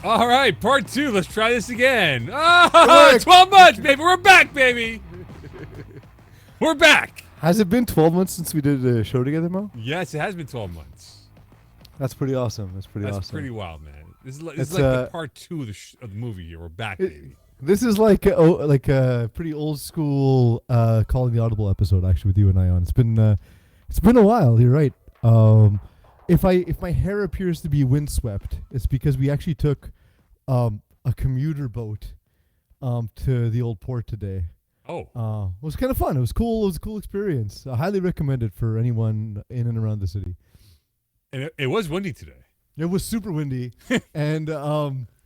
All right, part 2. Let's try this again. 12 months, baby. We're back, baby. We're back. Has it been 12 months since we did a show together, Mo? Yes, it has been 12 months. That's pretty awesome. That's pretty wild, man. This is like the part 2 of the movie here. We're back, baby. This is like a pretty old school calling the Audible episode, actually, with you and I on. It's been a while. You're right. If my hair appears to be windswept, it's because we actually took a commuter boat to the old port today. Oh. It was kind of fun. It was cool. It was a cool experience. I highly recommend it for anyone in and around the city. And it was windy today. It was super windy, and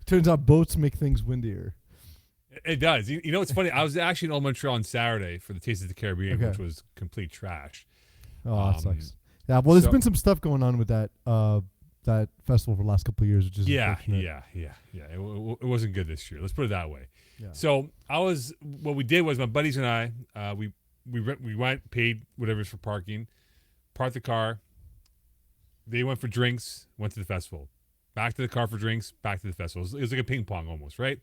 turns out boats make things windier. It does. You know, it's funny. I was actually in Old Montreal on Saturday for the Taste of the Caribbean, which was complete trash. Oh, that sucks. Yeah, well, there's been some stuff going on with that festival for the last couple of years, which is unfortunate. It wasn't good this year. Let's put it that way. Yeah. So what we did was my buddies and I, we went, paid whatever's for parking, parked the car. They went for drinks, went to the festival. Back to the car for drinks, back to the festival. It was like a ping pong almost, right?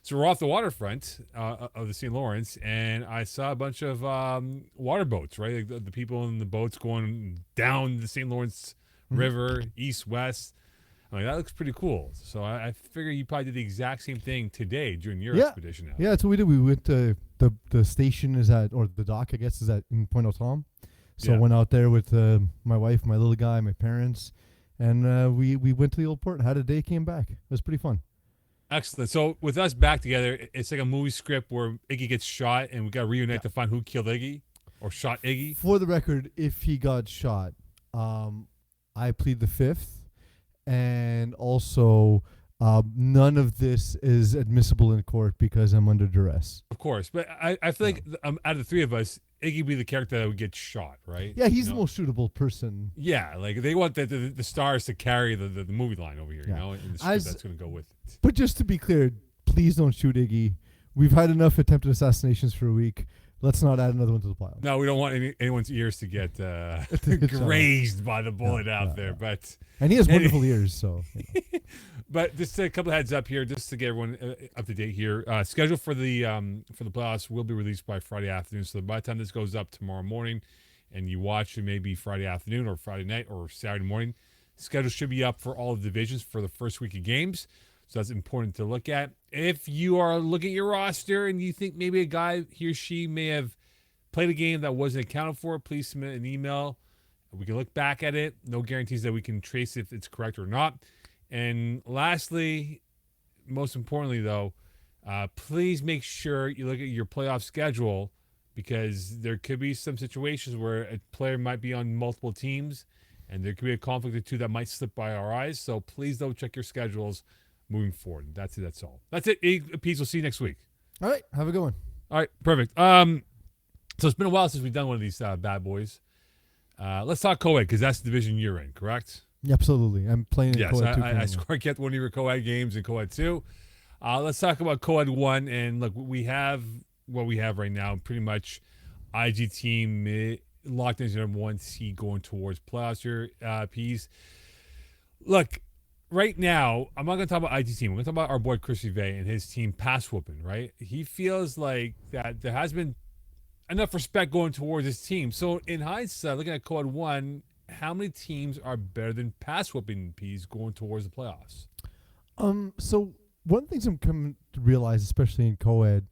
So we're off the waterfront of the St. Lawrence, and I saw a bunch of water boats, right? Like the people in the boats going down the St. Lawrence River, east, west. I'm like, that looks pretty cool. So I figure you probably did the exact same thing today during your expedition. Yeah, that's what we did. We went to the station or the dock, I guess, is in Point Autumn. So I went out there with my wife, my little guy, my parents, and we went to the old port and had a day, came back. It was pretty fun. Excellent. So with us back together, it's like a movie script where Iggy gets shot and we got to reunite to find who killed Iggy or shot Iggy. For the record, if he got shot, I plead the fifth, and also none of this is admissible in court because I'm under duress. Of course, but I feel like out of the three of us, Iggy would be the character that would get shot, right? Yeah, he's the most shootable person. Yeah, like they want the stars to carry the movie line over here, you know, and the script that's going to go with it. But just to be clear, please don't shoot Iggy. We've had enough attempted assassinations for a week. Let's not add another one to the pile. No, we don't want anyone's ears to get grazed by the bullet out there. But and he has wonderful ears, so. You know. But just a couple of heads up here, just to get everyone up to date here. Schedule for the playoffs will be released by Friday afternoon. So by the time this goes up tomorrow morning, and you watch it maybe Friday afternoon or Friday night or Saturday morning, schedule should be up for all the divisions for the first week of games. So that's important to look at. If you are looking at your roster and you think maybe a guy, he or she may have played a game that wasn't accounted for, please submit an email. We can look back at it. No guarantees that we can trace if it's correct or not. And lastly, most importantly though, please make sure you look at your playoff schedule, because there could be some situations where a player might be on multiple teams and there could be a conflict or two that might slip by our eyes. So please double check your schedules moving forward. That's it. That's all. That's it. Peace. We'll see you next week. All right. Have a good one. All right. Perfect. So it's been a while since we've done one of these bad boys. Let's talk co-ed, because that's the division you're in, correct? Yeah, absolutely. I'm playing in co-ed 2. I kept one of your co-ed games in co-ed 2. Let's talk about co-ed 1. And look, we have what we have right now. Pretty much IG team locked into number 1 seed going towards playoffs here, Peas. Look, right now, I'm not going to talk about IG team. We're going to talk about our boy Chris Rivet and his team pass whooping, right? He feels like that there has been enough respect going towards his team. So in hindsight, looking at co-ed 1, how many teams are better than pass whooping Peas going towards the playoffs? So one of the things I'm coming to realize, especially in co-ed,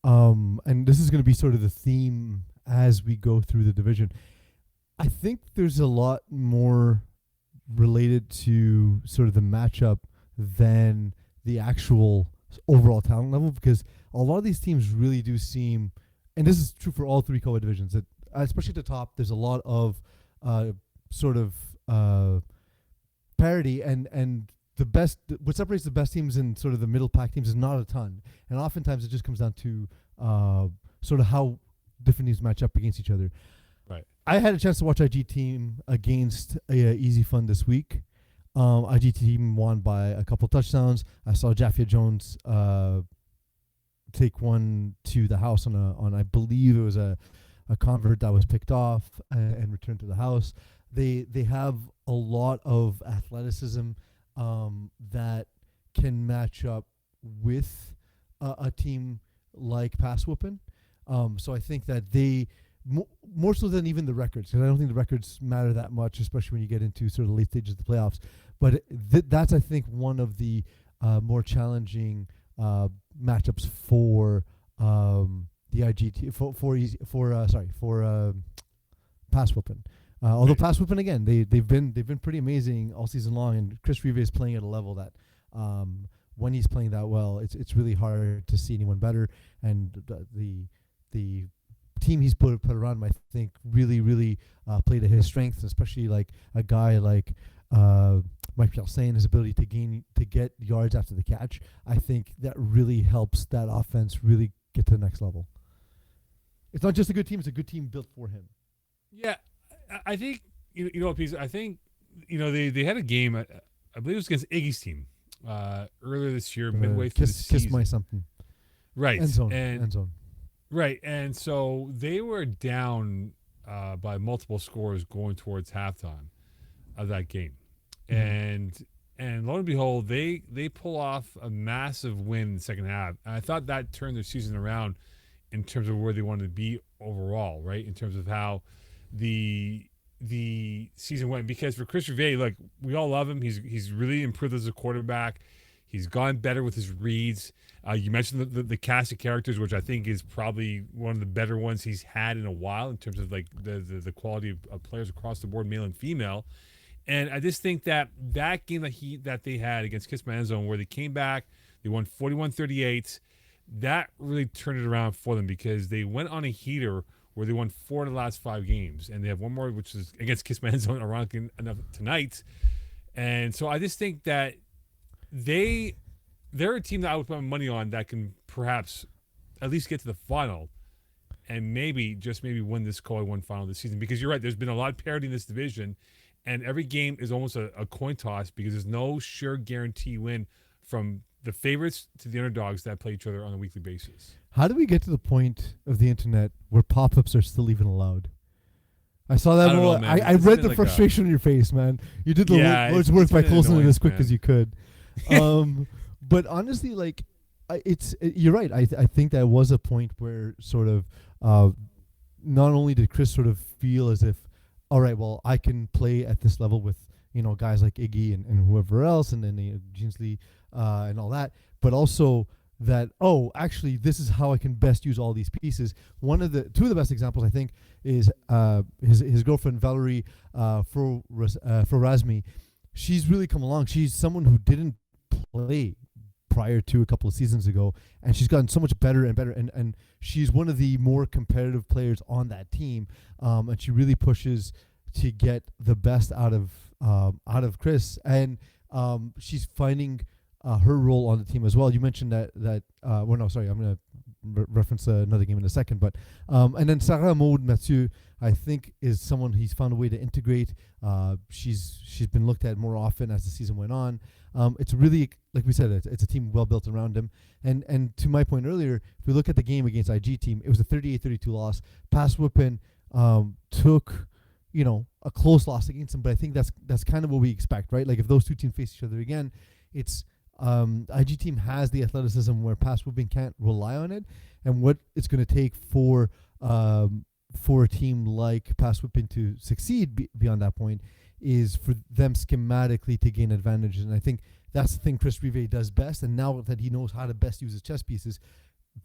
and this is going to be sort of the theme as we go through the division, I think there's a lot more related to sort of the matchup than the actual overall talent level, because a lot of these teams really do seem, and this is true for all 3 co-ed divisions, that especially at the top, there's a lot of sort of parity, and the best, what separates the best teams and sort of the middle pack teams is not a ton, and oftentimes it just comes down to sort of how different teams match up against each other. Right. I had a chance to watch IG team against Easy Fun this week. IG team won by a couple touchdowns. I saw Jaffia Jones take one to the house on I believe it was a convert that was picked off and returned to the house. They have a lot of athleticism that can match up with a team like Pass Whoopin. So I think that they more so than even the records, because I don't think the records matter that much, especially when you get into sort of late stages of the playoffs. But that's I think one of the more challenging matchups for the IGT for Pass Whoopin. Although Right. Pass Whoopin again, they've been pretty amazing all season long, and Chris Rive is playing at a level that when he's playing that well, it's really hard to see anyone better. And the team he's put around him, I think, really played to his strengths, especially like a guy like Mike Pielsen, his ability to get yards after the catch. I think that really helps that offense really get to the next level. It's not just a good team; it's a good team built for him. Yeah, I think you know, Pete, I think they had a game. I believe it was against Iggy's team earlier this year, midway through the season. Kiss my something. Right, End zone. and End zone. right, and so they were down by multiple scores going towards halftime of that game, Mhm. and lo and behold, they pull off a massive win in the second half. And I thought that turned their season around in terms of where they wanted to be overall, right? In terms of how the season went. Because for Chris Rive, like we all love him, he's really improved as a quarterback. He's gone better with his reads. You mentioned the cast of characters, which I think is probably one of the better ones he's had in a while in terms of like the quality of players across the board, male and female. And I just think that game that they had against Kiss My Zone, where they came back, they won 41-38, that really turned it around for them because they went on a heater where they won 4 of the last 5 games, and they have one more, which is against Kiss My Zone, ironically enough, tonight. And so I just think that they're a team that I would put my money on that can perhaps at least get to the final and maybe just maybe win this KOI 1 final this season. Because you're right, there's been a lot of parity in this division, and every game is almost a coin toss because there's no sure guarantee win from the favorites to the underdogs that play each other on a weekly basis. How do we get to the point of the internet where pop-ups are still even allowed? I saw I that. don't know, Well, man. I It's read been the like frustration on your face, man. You did the Yeah, Lord's work it's by been an closing it as annoyance, quick man. as you could. But honestly, like, you're right. I think that was a point where sort of not only did Chris sort of feel as if, all right, well, I can play at this level with guys like Iggy and whoever else, and then Jinsley and all that, but also that, oh, actually this is how I can best use all these pieces. Two of the best examples I think is his girlfriend Valerie Razmi. She's really come along. She's someone who didn't play prior to a couple of seasons ago, and she's gotten so much better and better, and she's one of the more competitive players on that team, and she really pushes to get the best out of Chris, and she's finding her role on the team as well. You mentioned that well, no, sorry, I'm going to reference another game in a second, but and then Sarah Maud Mathieu, I think, is someone he's found a way to integrate. She's been looked at more often as the season went on. It's really, like we said, it's a team well built around him. And to my point earlier, if we look at the game against IG team, it was a 38-32 loss. Pass Whoopin took a close loss against them, but I think that's kind of what we expect, right? Like if those two teams face each other again, it's IG team has the athleticism where Pass Whoopin can't rely on it, and what it's going to take for a team like Pass Whoopin to succeed beyond that point is for them schematically to gain advantage, and I think that's the thing Chris Rive does best. And now that he knows how to best use his chess pieces,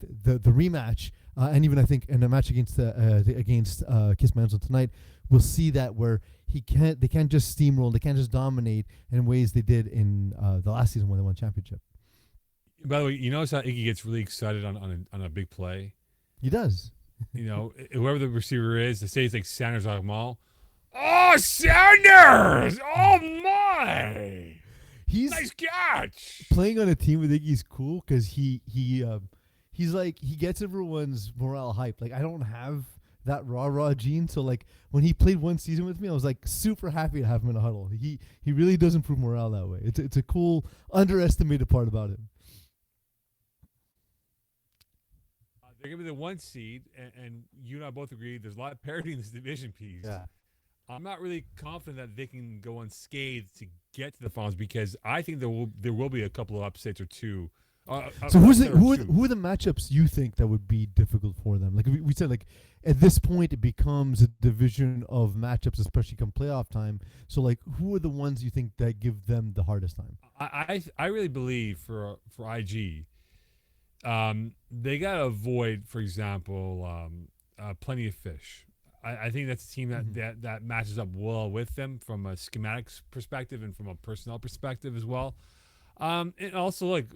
the rematch, and even I think in a match against Kiss Manson tonight, we'll see that where they can't just steamroll, they can't just dominate in ways they did in the last season when they won championship. By the way, you notice how Iggy gets really excited on a big play? He does. Whoever the receiver is, they say it's like Sanders Agmal. Oh, Sanders! Oh, my! He's Nice catch! playing on a team with Iggy's cool because he's like, he gets everyone's morale hype. Like, I don't have that rah gene, so like when he played one season with me, I was like super happy to have him in a huddle. He really does improve morale that way. It's a cool underestimated part about him. They're going to be the 1 seed, and you and I both agree there's a lot of parity in this division piece. Yeah. I'm not really confident that they can go unscathed to get to the finals because I think there will be a couple of upsets or two. So who's the, upset or two. who are the matchups you think that would be difficult for them? Like we said, like at this point it becomes a division of matchups, especially come playoff time. So like, who are the ones you think that give them the hardest time? I really believe for IG, they gotta avoid, for example, plenty of fish. I think that's a team Mhm. that matches up well with them from a schematics perspective and from a personnel perspective as well. And also like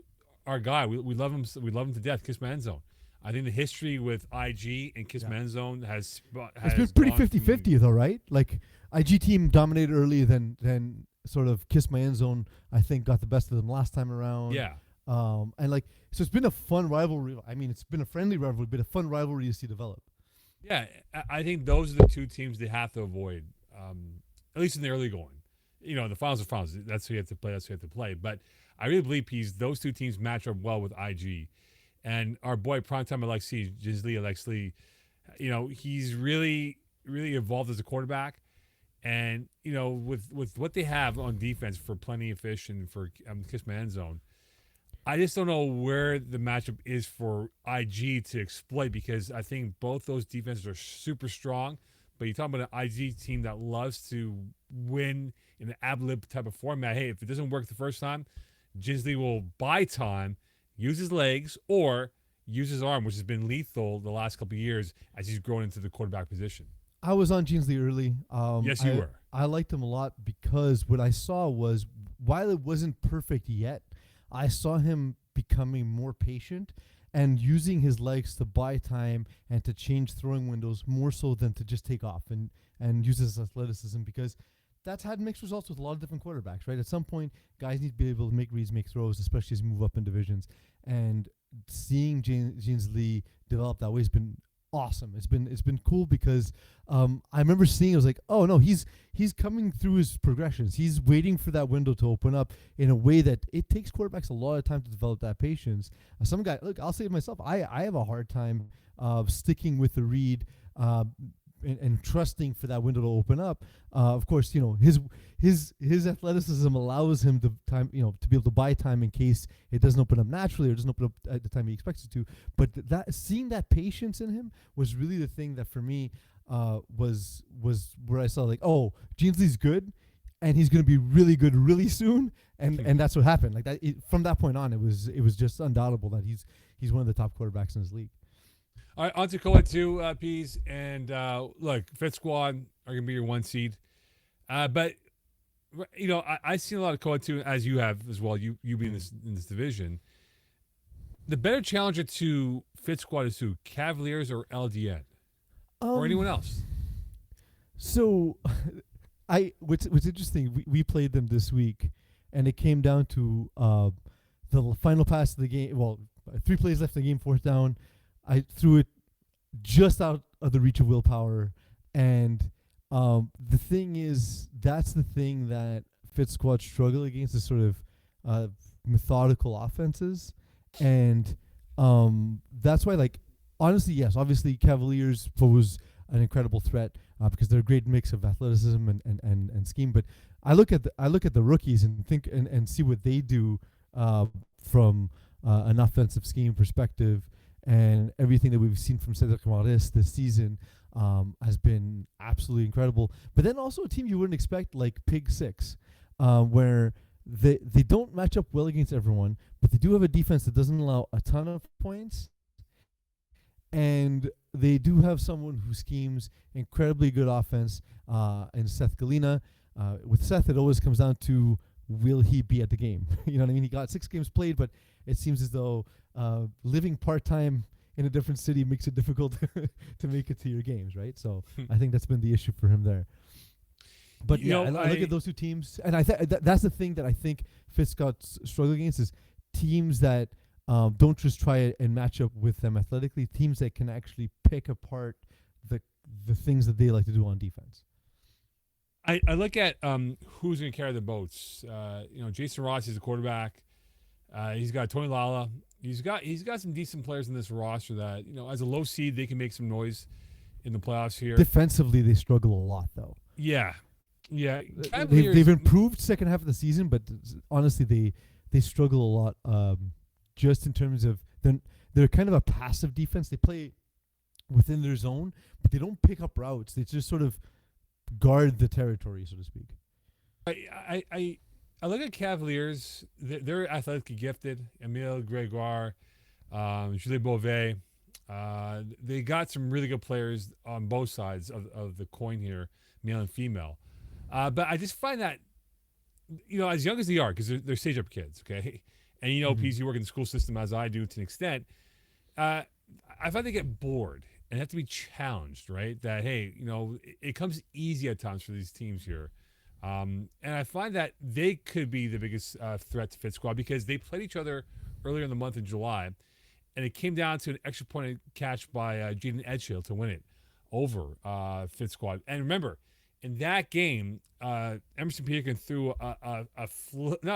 our guy, we love him. We love him to death, Kiss Manzone. I think the history with IG and Kiss Yeah. Manzone It's been has pretty gone from 50-50 though, right? Like IG team dominated early, then sort of Kiss My End Zone. I think got the best of them last time around. yeah. And like so, it's been a fun rivalry. I mean, it's been a friendly rivalry, but a fun rivalry to see develop. Yeah, I think those are the two teams they have to avoid, at least in the early going. The finals are finals. That's who you have to play. That's who you have to play. But I really believe those two teams match up well with IG. And our boy Primetime Alexi, Ginsley Alexi, he's really, really evolved as a quarterback. And, with what they have on defense for Plenty of Fish and for Kiss Man Zone, I just don't know where the matchup is for IG to exploit because I think both those defenses are super strong. But you're talking about an IG team that loves to win in an ad lib type of format. Hey, if it doesn't work the first time, Ginsley will buy time, use his legs, or use his arm, which has been lethal the last couple of years as he's grown into the quarterback position. I was on Jeansley early. Yes, you were. I liked him a lot because what I saw was while it wasn't perfect yet, I saw him becoming more patient and using his legs to buy time and to change throwing windows more so than to just take off and use his athleticism because that's had mixed results with a lot of different quarterbacks, right? At some point, guys need to be able to make reads, make throws, especially as you move up in divisions. And seeing James Lee develop that way has been awesome. It's been cool because I remember seeing I was like, oh no, he's coming through his progressions. He's waiting for that window to open up in a way that it takes quarterbacks a lot of time to develop that patience. Some guy, look, I'll say it myself, I have a hard time sticking with the read. And trusting for that window to open up. Of course, his athleticism allows him to time, to be able to buy time in case it doesn't open up naturally or doesn't open up at the time he expects it to. But that seeing that patience in him was really the thing that for me was where I saw like, oh, Jeansley's good, and he's going to be really good really soon, and that's what happened. Like that from that point on, it was just undoubtable that he's one of the top quarterbacks in his league. All right, on to Coa 2, Peas. And look, Fit Squad are going to be your one seed. But, I've seen a lot of Coa 2, as you have as well, you being in this division. The better challenger to Fit Squad is who? Cavaliers or LDN? Or anyone else? So, what's interesting, we played them this week, and it came down to the final pass of the game. Well, 3 plays left in the game, 4th down. I threw it just out of the reach of willpower, and the thing is, that's the thing that Fit Squad struggle against is sort of methodical offenses, and that's why, like, honestly, yes, obviously Cavaliers pose an incredible threat because they're a great mix of athleticism and scheme. But I look at the rookies and think and see what they do from an offensive scheme perspective. And everything that we've seen from Cedric Maris this season has been absolutely incredible. But then also a team you wouldn't expect, like Pig 6, where they don't match up well against everyone, but they do have a defense that doesn't allow a ton of points. And they do have someone who schemes incredibly good offense in Seth Galina. With Seth, it always comes down to, will he be at the game? You know what I mean? He got 6 games played, but it seems as though living part-time in a different city makes it difficult to make it to your games, right? So I think that's been the issue for him there. But I look at those two teams, and that's the thing that I think Fitzcott's struggle against is teams that don't just try and match up with them athletically, teams that can actually pick apart the things that they like to do on defense. I look at who's going to carry the boats. Jason Ross is the quarterback. He's got Tony Lala. He's got some decent players in this roster that, as a low seed, they can make some noise in the playoffs here. Defensively, they struggle a lot, though. Yeah, yeah. They've Cavaliers. improved second half of the season, but honestly, they struggle a lot. Just in terms of they're kind of a passive defense. They play within their zone, but they don't pick up routes. They just sort of guard the territory, so to speak. I look at Cavaliers. They're athletically gifted. Emile Gregoire, Julie Beauvais. They got some really good players on both sides of the coin here, male and female. But I just find that, as young as they are, because they're stage up kids, okay? And, Mm-hmm. Pete, you work in the school system as I do to an extent. Uh, I find they get bored and have to be challenged, right? That, hey, it comes easy at times for these teams here. And I find that they could be the biggest threat to Fit Squad because they played each other earlier in the month of July, and it came down to an extra point catch by Jaden Edgehill to win it over Fit Squad. And remember, in that game, Emerson Peterkin threw not a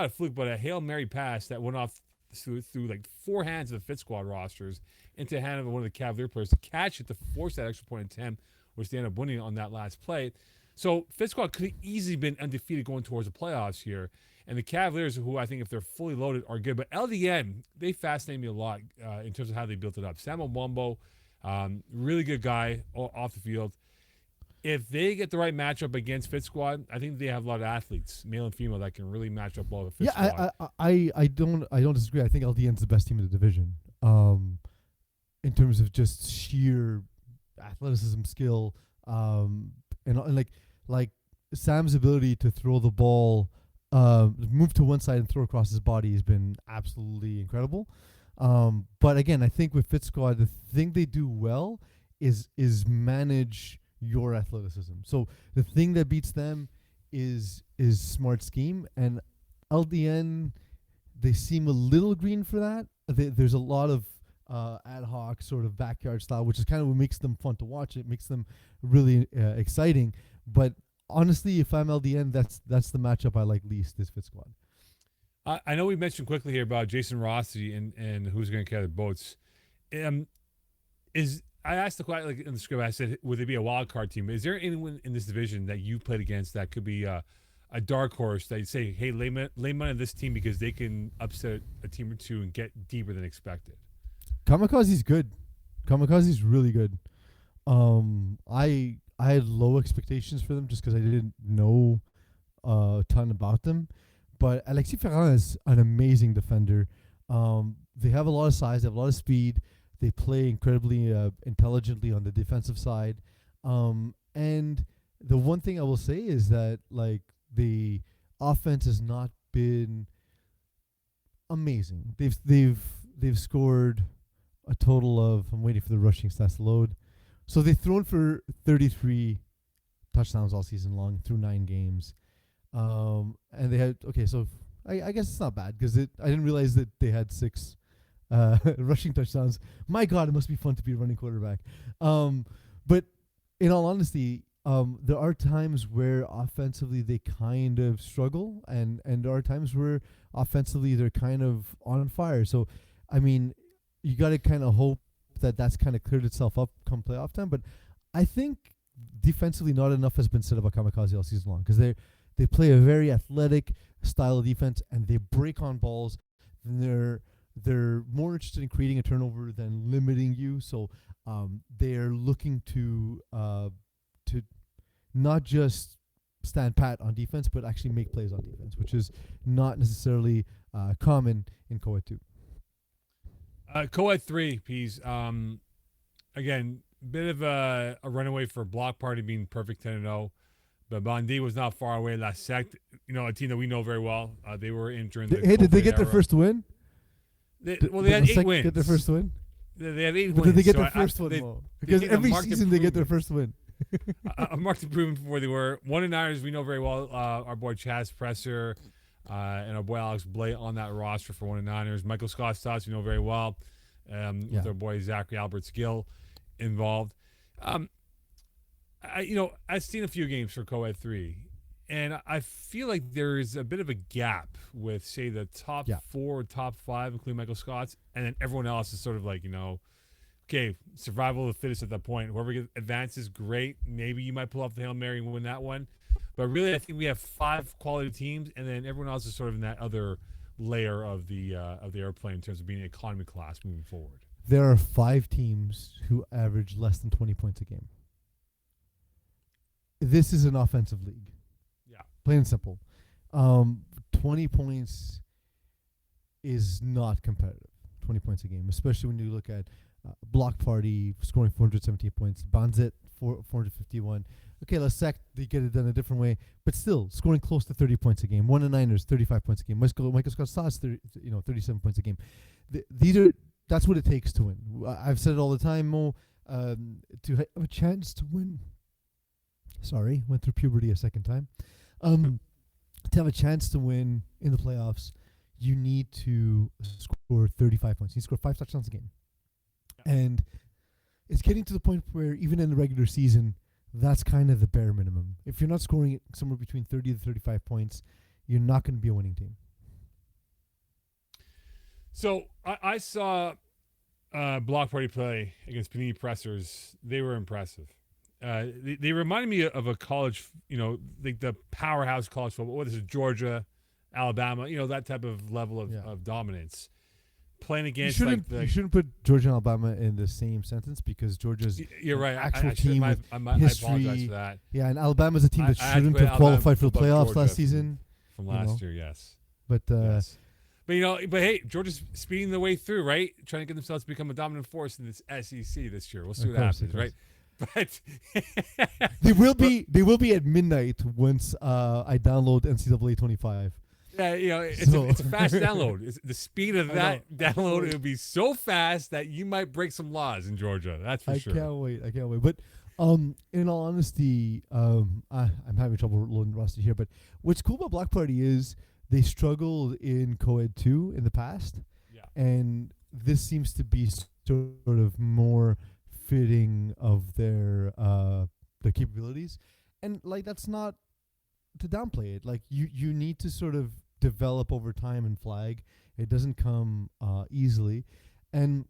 fluke, but a Hail Mary pass that went off through like four hands of the Fit Squad rosters into the hand of one of the Cavalier players to catch it to force that extra point attempt, which they ended up winning on that last play. So Fit Squad could have easily been undefeated going towards the playoffs here. And the Cavaliers, who I think if they're fully loaded, are good. But LDN, they fascinate me a lot in terms of how they built it up. Samuel Wombo, really good guy off the field. If they get the right matchup against Fit Squad, I think they have a lot of athletes, male and female, that can really match up well with Fit Squad. I don't disagree. I think LDN's the best team in the division. In terms of just sheer athleticism, skill, and like Sam's ability to throw the ball, move to one side and throw across his body has been absolutely incredible. But again, I think with Fit Squad, the thing they do well is manage your athleticism. So the thing that beats them is smart scheme, and LDN, they seem a little green for that. There's a lot of ad hoc sort of backyard style, which is kind of what makes them fun to watch. It makes them really exciting. But honestly, if I'm LDN, that's the matchup I like least, is Fit Squad. I know we mentioned quickly here about Jason Rossi and who's going to carry the boats. I asked the question, like in the script, I said, would they be a wild card team? Is there anyone in this division that you played against that could be a dark horse that you say, hey, lay money on this team because they can upset a team or two and get deeper than expected? Kamikaze's good. Kamikaze's really good. I had low expectations for them just because I didn't know a ton about them. But Alexis Ferrand is an amazing defender. They have a lot of size. They have a lot of speed. They play incredibly intelligently on the defensive side. And the one thing I will say is that like the offense has not been amazing. They've scored a total of, I'm waiting for the rushing stats to load. So they've thrown for 33 touchdowns all season long through 9 games. And they had, okay, so I guess it's not bad because I didn't realize that they had 6 rushing touchdowns. My God, it must be fun to be a running quarterback. But in all honesty, there are times where offensively they kind of struggle, and there are times where offensively they're kind of on fire. So, I mean, you got to kind of hope that that's kind of cleared itself up come playoff time. But I think defensively not enough has been said about Kamikaze all season long because they play a very athletic style of defense and they break on balls. And they're more interested in creating a turnover than limiting you. So they're looking to not just stand pat on defense, but actually make plays on defense, which is not necessarily common in Co-Ed 2. Co-Ed 3, Peas. Again, bit of a runaway for Block Party being perfect 10-0. But Bondi was not far away last sect. A team that we know very well. They were in during the Did they get era. their first win? They had 8 wins. Get their first win? They have 8 But wins. did they get so their first one, Mo? Because every season they get their first win. A marked improvement from where they were. 1-9ers, we know very well. Our boy Chaz Presser and our boy Alex Blay on that roster for 1-9ers. Michael Scott Stotts, we know very well. With our boy Zachary Albert Gill involved. I've seen a few games for Co-Ed 3, and I feel like there's a bit of a gap with, say, the top 4, top 5, including Michael Scott's, and then everyone else is sort of like, okay, survival of the fittest at that point. Whoever advances, great. Maybe you might pull off the Hail Mary and win that one. But really, I think we have 5 quality teams, and then everyone else is sort of in that other layer of the airplane in terms of being economy class moving forward. There are 5 teams who average less than 20 points a game. This is an offensive league. Yeah. Plain and simple. 20 points is not competitive. 20 points a game, especially when you look at Block Party scoring 417 points, Banzet 451. Okay, let's say they get it done a different way, but still scoring close to 30 points a game. 1 and Niners 35 points a game. Michael Scott Sauce 37 points a game. That's what it takes to win. I've said it all the time, Mo. To have a chance to win. Sorry, went through puberty a second time. To have a chance to win in the playoffs, you need to score 35 points. You need to score 5 touchdowns a game. And it's getting to the point where even in the regular season, that's kind of the bare minimum. If you're not scoring somewhere between 30 to 35 points, you're not going to be a winning team. So I saw Block Party play against Panini Pressers. They were impressive. They reminded me of a college, like the powerhouse college football. What is it, Georgia, Alabama? That type of level of dominance. Playing against you shouldn't put Georgia and Alabama in the same sentence because Georgia's you're right. Actual team with I history. apologize for that. Yeah, and Alabama's a team that shouldn't have qualified for the playoffs last season. From last year, yes. But yes. But hey, Georgia's speeding their way through, right? Trying to get themselves to become a dominant force in this SEC this year. We'll see what happens, right? But they will be at midnight once I download NCAA 25. Yeah, it's a fast download. The speed of that download, it would be so fast that you might break some laws in Georgia. That's for sure. I can't wait. But in all honesty, I'm having trouble loading the roster here. But what's cool about Block Party is they struggled in co-ed 2 in the past. Yeah. And this seems to be sort of more fitting of their capabilities. And that's not to downplay it. You need to sort of develop over time and flag. It doesn't come easily. And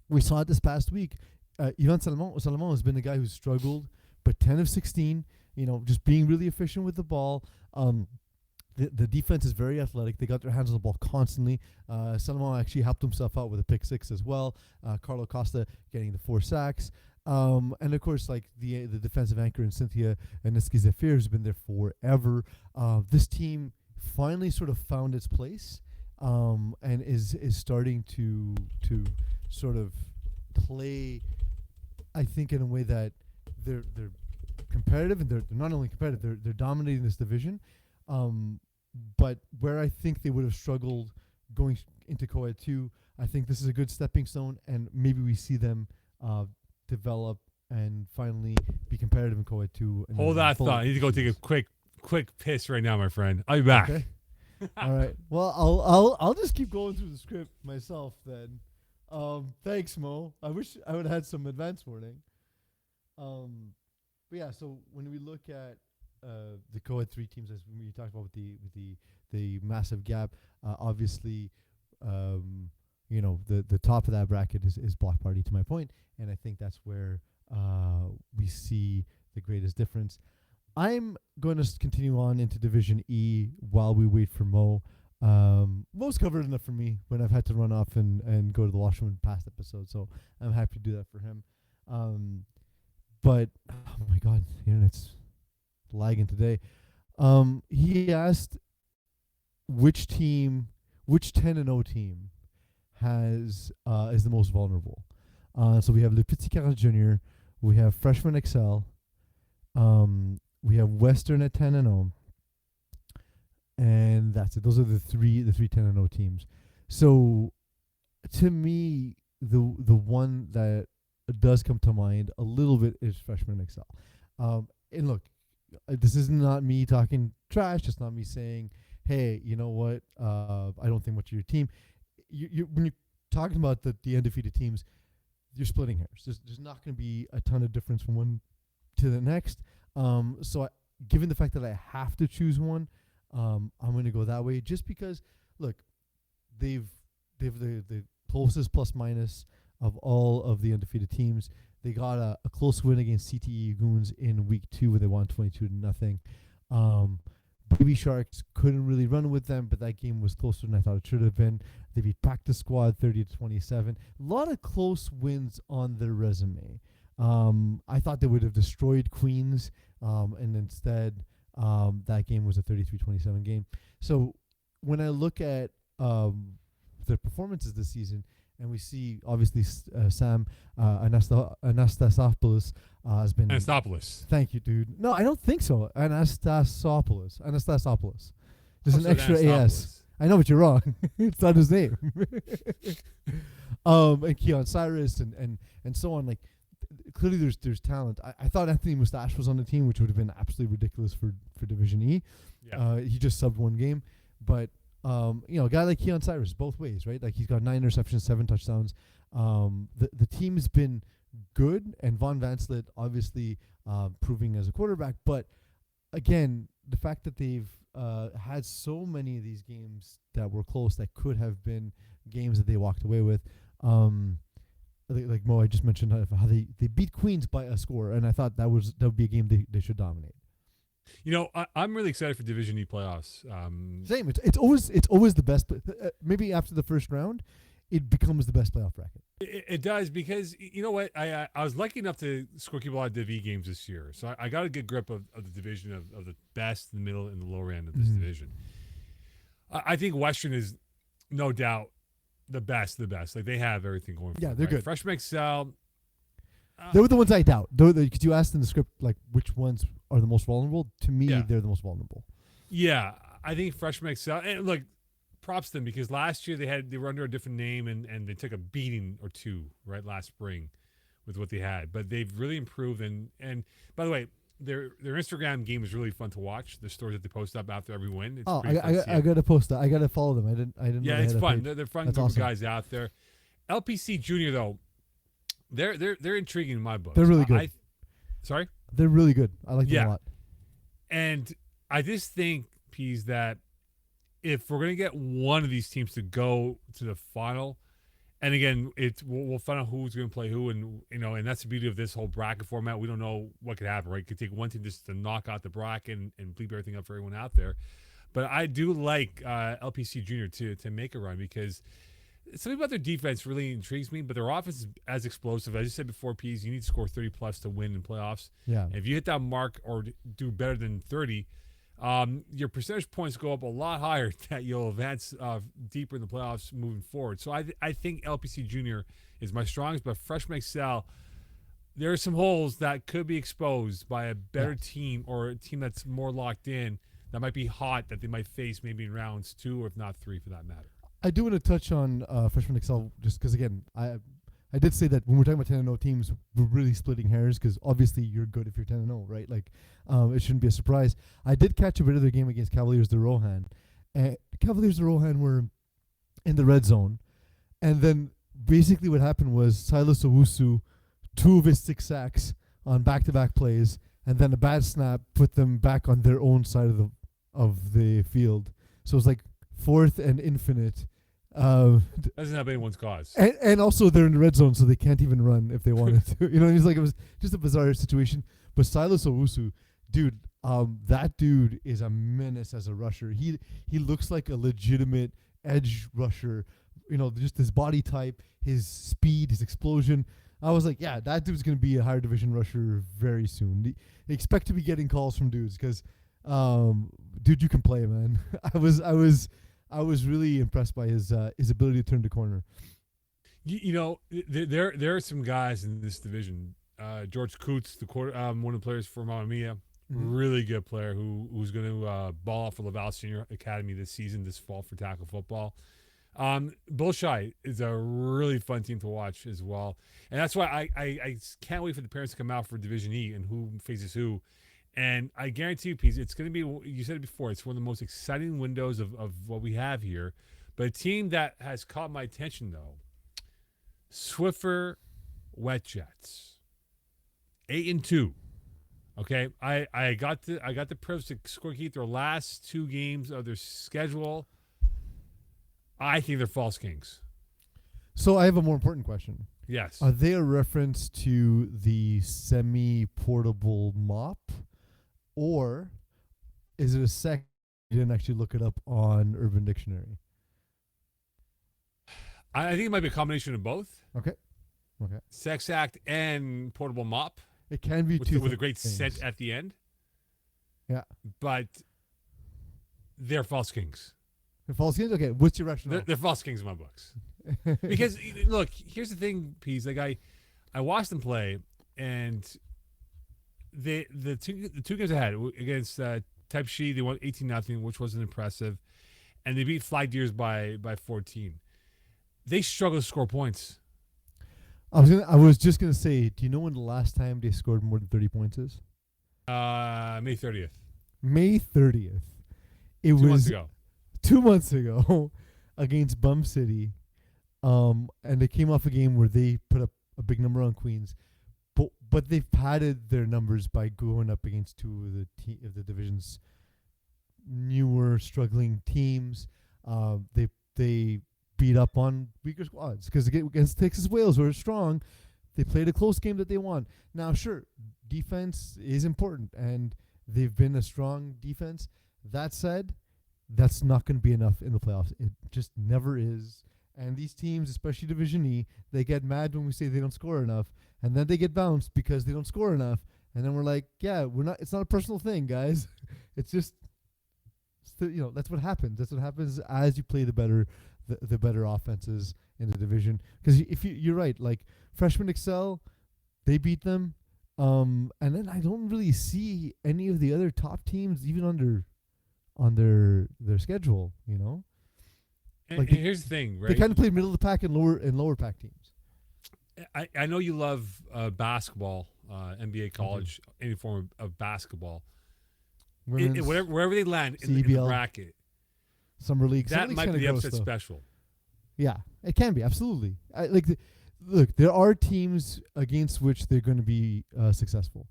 we saw it this past week. Ivan Salomon has been a guy who's struggled, but 10 of 16, just being really efficient with the ball. The defense is very athletic. They got their hands on the ball constantly. Salomon actually helped himself out with a pick 6 as well. Carlo Costa getting the 4 sacks. And of course, the defensive anchor in Cynthia Niski Zephyr has been there forever. This team finally sort of found its place, and is starting to sort of play, I think, in a way that they're competitive, and they're not only competitive, they're dominating this division. But where I think they would have struggled going into co-ed 2, I think this is a good stepping stone, and maybe we see them develop and finally be competitive in co-ed 2. Hold that thought. I need to go take a quick piss right now, my friend. I'll be back. Okay. All right. Well, I'll just keep going through the script myself then. Thanks, Mo. I wish I would have had some advance warning. But yeah, so when we look at the co-ed 3 teams, as we talked about with the massive gap, obviously, the top of that bracket is Block Party, to my point, and I think that's where we see the greatest difference. I'm going to continue on into Division E while we wait for Mo. Mo's covered enough for me when I've had to run off and go to the washroom in past episodes, so I'm happy to do that for him. But oh my God, the internet's lagging today. He asked which 10-0 team is the most vulnerable. So we have Le Petit Carrel Jr., we have Freshman Excel, we have Western at 10-0, and that's it. Those are the three 10-0 teams. So to me, the one that does come to mind a little bit is Freshman Excel. And look, this is not me talking trash. It's not me saying, hey, you know what? I don't think much of your team. When you're talking about the undefeated teams, you're splitting hairs. There's not going to be a ton of difference from one to the next. So given the fact that I have to choose one, I'm going to go that way just because, look, they've the closest plus minus of all of the undefeated teams. They got a close win against CTE Goons in week 2 where they won 22-0. Um, Baby Sharks couldn't really run with them, but that game was closer than I thought it should have been. They beat Practice Squad 30-27. A lot of close wins on their resume. I thought they would have destroyed Queens, and instead, that game was a 33-27 game. So when I look at their performances this season, and we see obviously Sam Anastasopoulos has been. Anastopoulos. Thank you, dude. No, I don't think so. Anastasopoulos. There's an Also extra Anastopoulos. AS. I know, but you're wrong. It's not his name. And Keon Cyrus and so on. Like, clearly there's talent. I thought Anthony Mustache was on the team, which would have been absolutely ridiculous for Division E. Yeah. He just subbed one game, but a guy like Keon Cyrus, both ways, right? Like, he's got 9 interceptions, 7 touchdowns. The team's been good, and Von Vanslet obviously proving as a quarterback. But again, the fact that they've had so many of these games that were close, that could have been games that they walked away with. Like Mo, I just mentioned how they beat Queens by a score, and I thought that would be a game they should dominate. I'm really excited for Division E playoffs. Same. It's always the best. Maybe after the first round, it becomes the best playoff bracket. It does, because you know what? I was lucky enough to scorekeep a lot of Div E games this year, so I got a good grip of the division of the best, the middle, and the lower end of this division. I think Western is no doubt the best. Like, they have everything going. Yeah, for them, they're right? good. Freshman Excel. They were the ones I doubt. Because you asked in the script, like, which ones are the most vulnerable. To me, they're the most vulnerable. Yeah, I think Freshman Excel. And look, props to them, because last year they were under a different name, and they took a beating or two right last spring with what they had. But they've really improved. And by the way, their Instagram game is really fun to watch. The stories that they post up after every win. It's pretty fun. I gotta post that. I gotta follow them. I didn't. Yeah, know it's they had a fun. page. They're fun That's group awesome. of guys out there. LPC Junior though, they're intriguing in my book. They're really good. Sorry? They're really good. I like them a lot. And I just think, Pease, that if we're gonna get one of these teams to go to the final, and again, we'll find out who's gonna play who, and and that's the beauty of this whole bracket format. We don't know what could happen, right? It could take one team just to knock out the bracket and bleep everything up for everyone out there. But I do like LPC Junior to make a run, because something about their defense really intrigues me, but their offense is as explosive. As you said before, Pease, you need to score 30 plus to win in playoffs. Yeah. And if you hit that mark or do better than 30, your percentage points go up a lot higher, that you'll advance deeper in the playoffs moving forward. So I think LPC Junior is my strongest, but Freshman Excel, there are some holes that could be exposed by a better team, or a team that's more locked in, that might be hot, that they might face maybe in rounds 2, or if not 3 for that matter. I do want to touch on Freshman Excel, just because, again, I did say that when we're talking about 10-0 teams, we're really splitting hairs, because obviously you're good if you're 10-0, right? Like, it shouldn't be a surprise. I did catch a bit of their game against Cavaliers de Rohan. Cavaliers de Rohan were in the red zone, and then basically what happened was Silas Owusu, 2 of his 6 sacks on back-to-back plays, and then a bad snap put them back on their own side of the field. So it was like 4th and infinite. Doesn't help anyone's cause. And also they're in the red zone, so they can't even run if they wanted to. It was just a bizarre situation. But Silas Owusu, dude, that dude is a menace as a rusher. He looks like a legitimate edge rusher. Just his body type, his speed, his explosion. I was like, yeah, that dude's gonna be a higher division rusher very soon. Expect to be getting calls from dudes, because, dude, you can play, man. I was really impressed by his ability to turn the corner. There are some guys in this division. George Coots, one of the players for Mamma Mia, really good player who's going to ball off for Laval Senior Academy this fall for tackle football. Bullseye is a really fun team to watch as well, and that's why I can't wait for the parents to come out for Division E and who faces who. And I guarantee you, Pete, it's going to be, you said it before, it's one of the most exciting windows of what we have here. But a team that has caught my attention, though, Swiffer Wet Jets, 8-2. Okay, I got the privilege to scorekeep their last 2 games of their schedule. I think they're false kings. So I have a more important question. Yes. Are they a reference to the semi-portable mop? Or Is it a sect? You didn't actually look it up on Urban Dictionary. I think it might be a combination of both. Okay. Okay. Sex act and portable mop It can be two with a great things. scent at the end. Yeah. But they're false kings. The false kings. Okay. What's your rationale? They're false kings in my books. Because look, here's the thing, Pease. Like I watched them play, and the two games I had against Type She, they won 18-0, which wasn't impressive, and they beat Fly Deers by 14. They struggle to score points. I was just gonna say, do you know when the last time they scored more than 30 points is? May 30th. May 30th. It 2 was months ago. 2 months ago against Bum City. And they came off a game where they put up a big number on Queens, but they've padded their numbers by going up against two of the division's newer struggling teams. They beat up on weaker squads because against Texas Wales, who are strong, they played a close game that they won. Now, sure, defense is important, and they've been a strong defense. That said, that's not going to be enough in the playoffs. It just never is. And these teams, especially Division E, they get mad when we say they don't score enough, and then they get bounced because they don't score enough. And then we're like, yeah, we're not. It's not a personal thing, guys. It's just, that's what happens. That's what happens as you play the better offenses in the division. Because if you're right, like freshmen excel, they beat them, and then I don't really see any of the other top teams even on their schedule. And here's the thing, right? They kind of played middle of the pack and lower pack teams. I know you love basketball, NBA, college, any form of basketball. Wherever they land in the bracket, summer league, that might be the upset special. Yeah, it can be, absolutely. Look, there are teams against which they're going to be successful.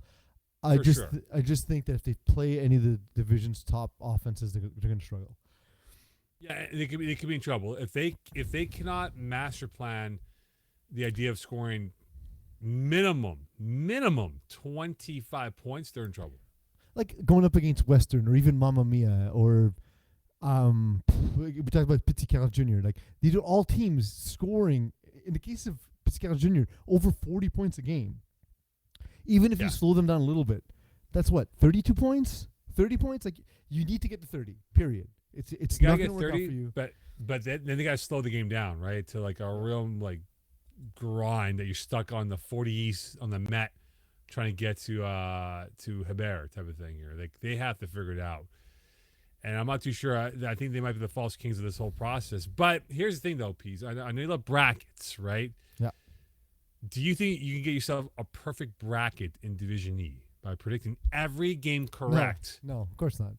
I just think that if they play any of the division's top offenses, they're going to struggle. Yeah, they could be in trouble if they cannot master plan the idea of scoring minimum 25 points. They're in trouble. Like going up against Western or even Mamma Mia or we talked about Pizzi Carroll Jr. Like these are all teams scoring, in the case of Pizzi Carroll Jr., over 40 points a game. Even if you slow them down a little bit, that's what, 32 points, 30 points. Like you need to get to 30. Period. It's not going to work 30, out for you. But then they got to slow the game down, right? To like a real like grind that you're stuck on the 40 East on the Met trying to get to Hebert type of thing here. Like they have to figure it out. And I'm not too sure. I think they might be the false kings of this whole process. But here's the thing, though, Pease. I know you love brackets, right? Yeah. Do you think you can get yourself a perfect bracket in Division E by predicting every game correct? No, of course not.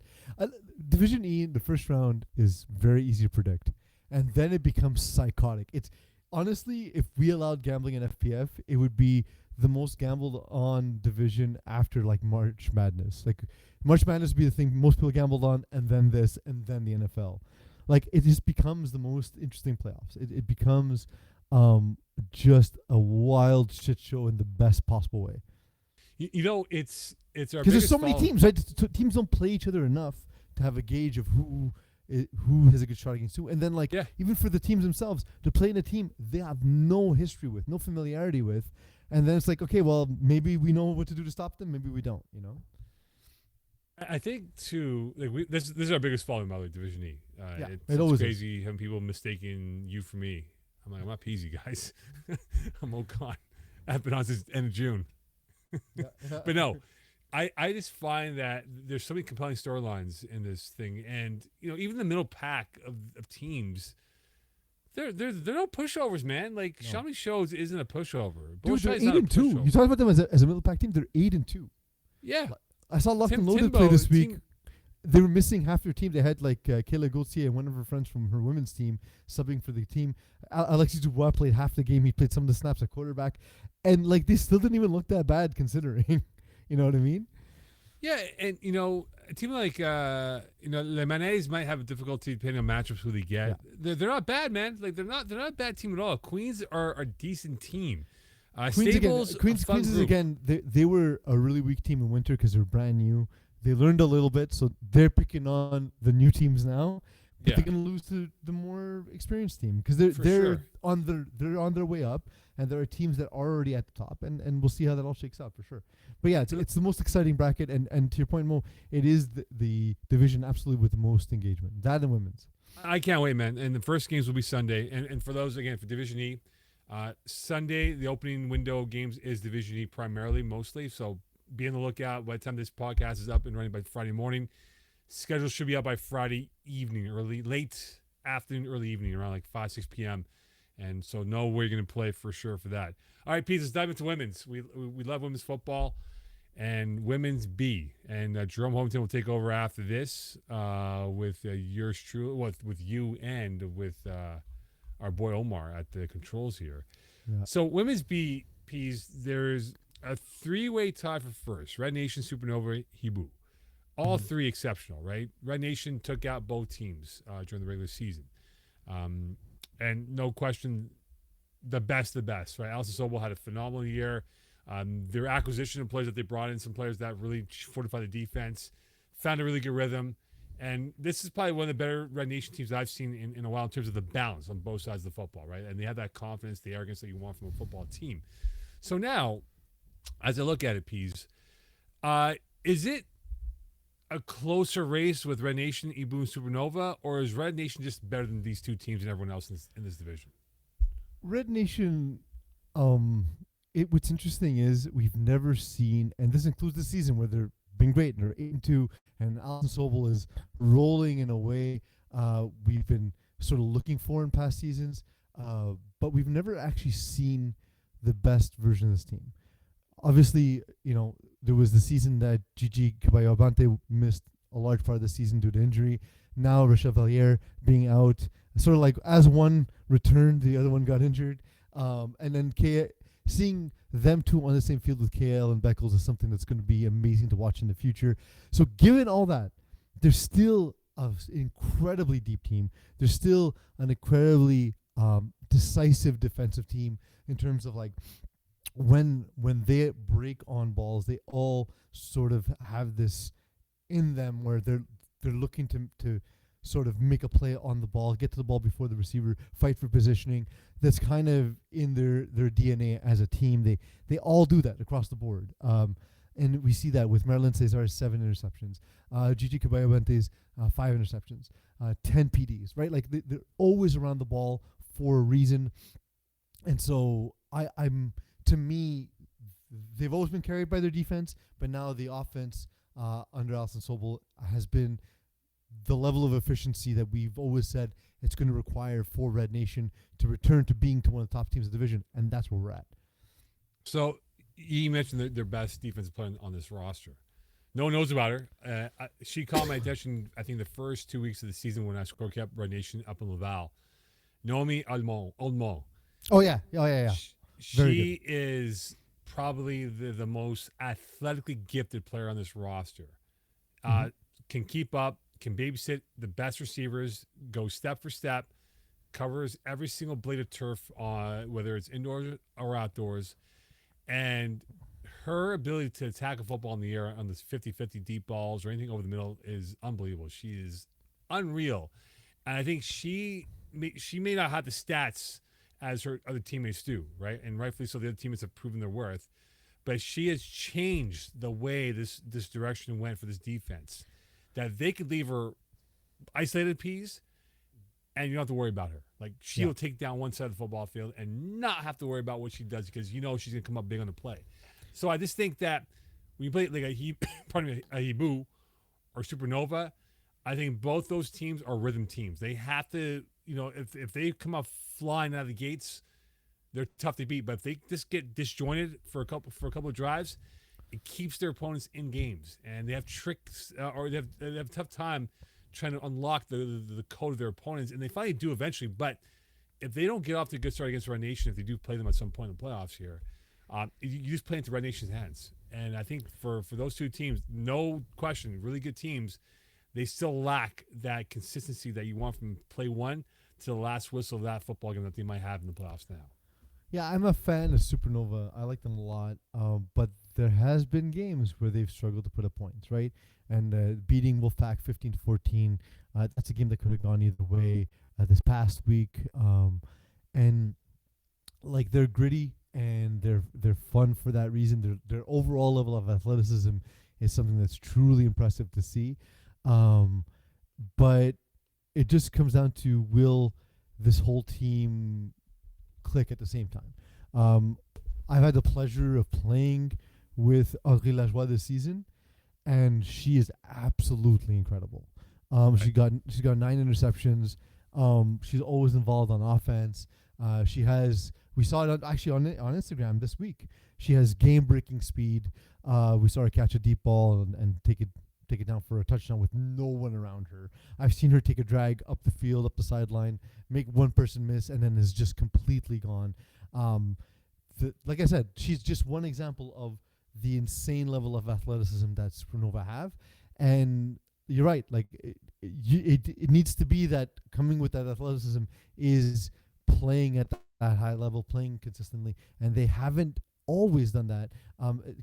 Division E, the first round is very easy to predict, and then it becomes psychotic. It's honestly, if we allowed gambling in FPF, it would be the most gambled on division after like March Madness. Like March Madness would be the thing most people gambled on, and then this, and then the NFL. Like it just becomes the most interesting playoffs. It becomes just a wild shit show in the best possible way. It's our because there's so many teams, right? Teams don't play each other enough to have a gauge of who has a good shot against who. And then even for the teams themselves to play in a team they have no history with, no familiarity with, and then it's like, okay, well maybe we know what to do to stop them, maybe we don't. I think too, like this is our biggest following, by the way, Division E. It's crazy having people mistaking you for me. I'm like, I'm not peasy, guys. I'm Ocon. I've been on since end of June. But no, I just find that there's so many compelling storylines in this thing, and even the middle pack of teams, they're no pushovers, man. Like Shawnee Shows isn't a pushover. Dude, they're 8-2. You talk about them as a middle pack team. They're 8-2. Yeah, I saw Locked and Loaded play this week. They were missing half their team. They had Kayla Gauthier and one of her friends from her women's team subbing for the team. Alexis Dubois played half the game. He played some of the snaps at quarterback, and they still didn't even look that bad considering. You know what I mean? Yeah, and a team like Le Manets might have a difficulty depending on matchups who they get. Yeah. They're not bad, man. Like they're not a bad team at all. Queens are a decent team. Queens again. They were a really weak team in winter because they were brand new. they learned a little bit, so they're picking on the new teams now. But Yeah, they're gonna lose to the more experienced team because they're for they're sure. they're on their way up, and there are teams that are already at the top, and we'll see how that all shakes out for sure. But yeah, it's the most exciting bracket, and to your point, Mo, it is the division absolutely with the most engagement. That and women's. I can't wait, man. And the first games will be Sunday. And for those, again, for Division E, Sunday, the opening window of games is Division E primarily, mostly. So be on the lookout. By the time this podcast is up and running by Friday morning, schedule should be out by Friday evening, late afternoon, early evening, around like 5, 6 p.m. And so know where you're going to play for sure for that. All right, Pete, let's dive into women's. We love women's football and women's B. And Jerome Holmington will take over after this with yours truly, with you and with our boy Omar at the controls here. Yeah. So women's B, P's, there's a three-way tie for first. Red Nation, Supernova, Hibu. All three exceptional, right? Red Nation took out both teams during the regular season. And no question, the best, right? Alison Sobel had a phenomenal year. Their acquisition of players that they brought in, some players that really fortified the defense, found a really good rhythm. And this is probably one of the better Red Nation teams I've seen in a while in terms of the balance on both sides of the football, right? And they have that confidence, the arrogance that you want from a football team. So now, as I look at it, Pease, is it a closer race with Red Nation, Ibu, and Supernova, or is Red Nation just better than these two teams and everyone else in this division? Red Nation, what's interesting is we've never seen, and this includes the season where they've been great and they're 8-2, and Alison Sobel is rolling in a way we've been sort of looking for in past seasons, but we've never actually seen the best version of this team. Obviously, there was the season that Gigi Caballo-Abante missed a large part of the season due to injury. Now Rochelle Valliere being out, sort of like as one returned, the other one got injured. And then seeing them two on the same field with KL and Beckles is something that's going to be amazing to watch in the future. So given all that, there's still an incredibly deep team. There's still an incredibly decisive defensive team in terms of like when they break on balls, they all sort of have this in them where they're looking to sort of make a play on the ball, get to the ball before the receiver, fight for positioning. That's kind of in their DNA as a team. They all do that across the board. And we see that with Marilyn Cesar's 7 interceptions, Gigi Caballo-Bente's 5 interceptions, 10 PDs, right? Like they're always around the ball for a reason. And so to me, they've always been carried by their defense, but now the offense under Alison Sobel has been the level of efficiency that we've always said it's going to require for Red Nation to return to being to one of the top teams of the division, and that's where we're at. So you mentioned their best defensive player on this roster. No one knows about her. She caught my attention, I think, the first 2 weeks of the season when I score kept Red Nation up in Laval. Naomi Oldmont. Oh, yeah. She is probably the most athletically gifted player on this roster. Can keep up, can babysit the best receivers, go step for step, covers every single blade of turf, whether it's indoors or outdoors. And her ability to attack a football in the air on this 50-50 deep balls or anything over the middle is unbelievable. She is unreal. And I think she may not have the stats as her other teammates do, right? And rightfully so, the other teammates have proven their worth. But she has changed the way this direction went for this defense. That they could leave her isolated P's, and you don't have to worry about her. Like, she'll take down one side of the football field and not have to worry about what she does because she's going to come up big on the play. So I just think that when you play like a Hibu or Supernova, I think both those teams are rhythm teams. They have to, if they come up flying out of the gates, they're tough to beat. But if they just get disjointed for a couple of drives, it keeps their opponents in games, and they have tricks or they have a tough time trying to unlock the code of their opponents, and they finally do eventually. But if they don't get off to a good start against Red Nation, if they do play them at some point in the playoffs here, you just play into Red Nation's hands. And I think for those two teams, no question, really good teams, they still lack that consistency that you want from play one to the last whistle of that football game that they might have in the playoffs now. Yeah, I'm a fan of Supernova. I like them a lot. But there has been games where they've struggled to put up points, right? And beating Wolfpack 15-14, that's a game that could have gone either way. This past week, and like they're gritty and they're fun for that reason. Their overall level of athleticism is something that's truly impressive to see. Um, but it just comes down to will this whole team click at the same time. Um, I've had the pleasure of playing with Audrey Lajoie this season, and she is absolutely incredible. Right. She's got 9 interceptions. She's always involved on offense. She has we saw it actually on Instagram this week. She has game breaking speed. We saw her catch a deep ball and take it down for a touchdown with no one around her. I've seen her take a drag up the field, up the sideline, make one person miss, and then is just completely gone. Um, like I said, she's just one example of the insane level of athleticism that Supernova have. And you're right, like it needs to be that coming with that athleticism is playing at that high level, playing consistently, and they haven't always done that.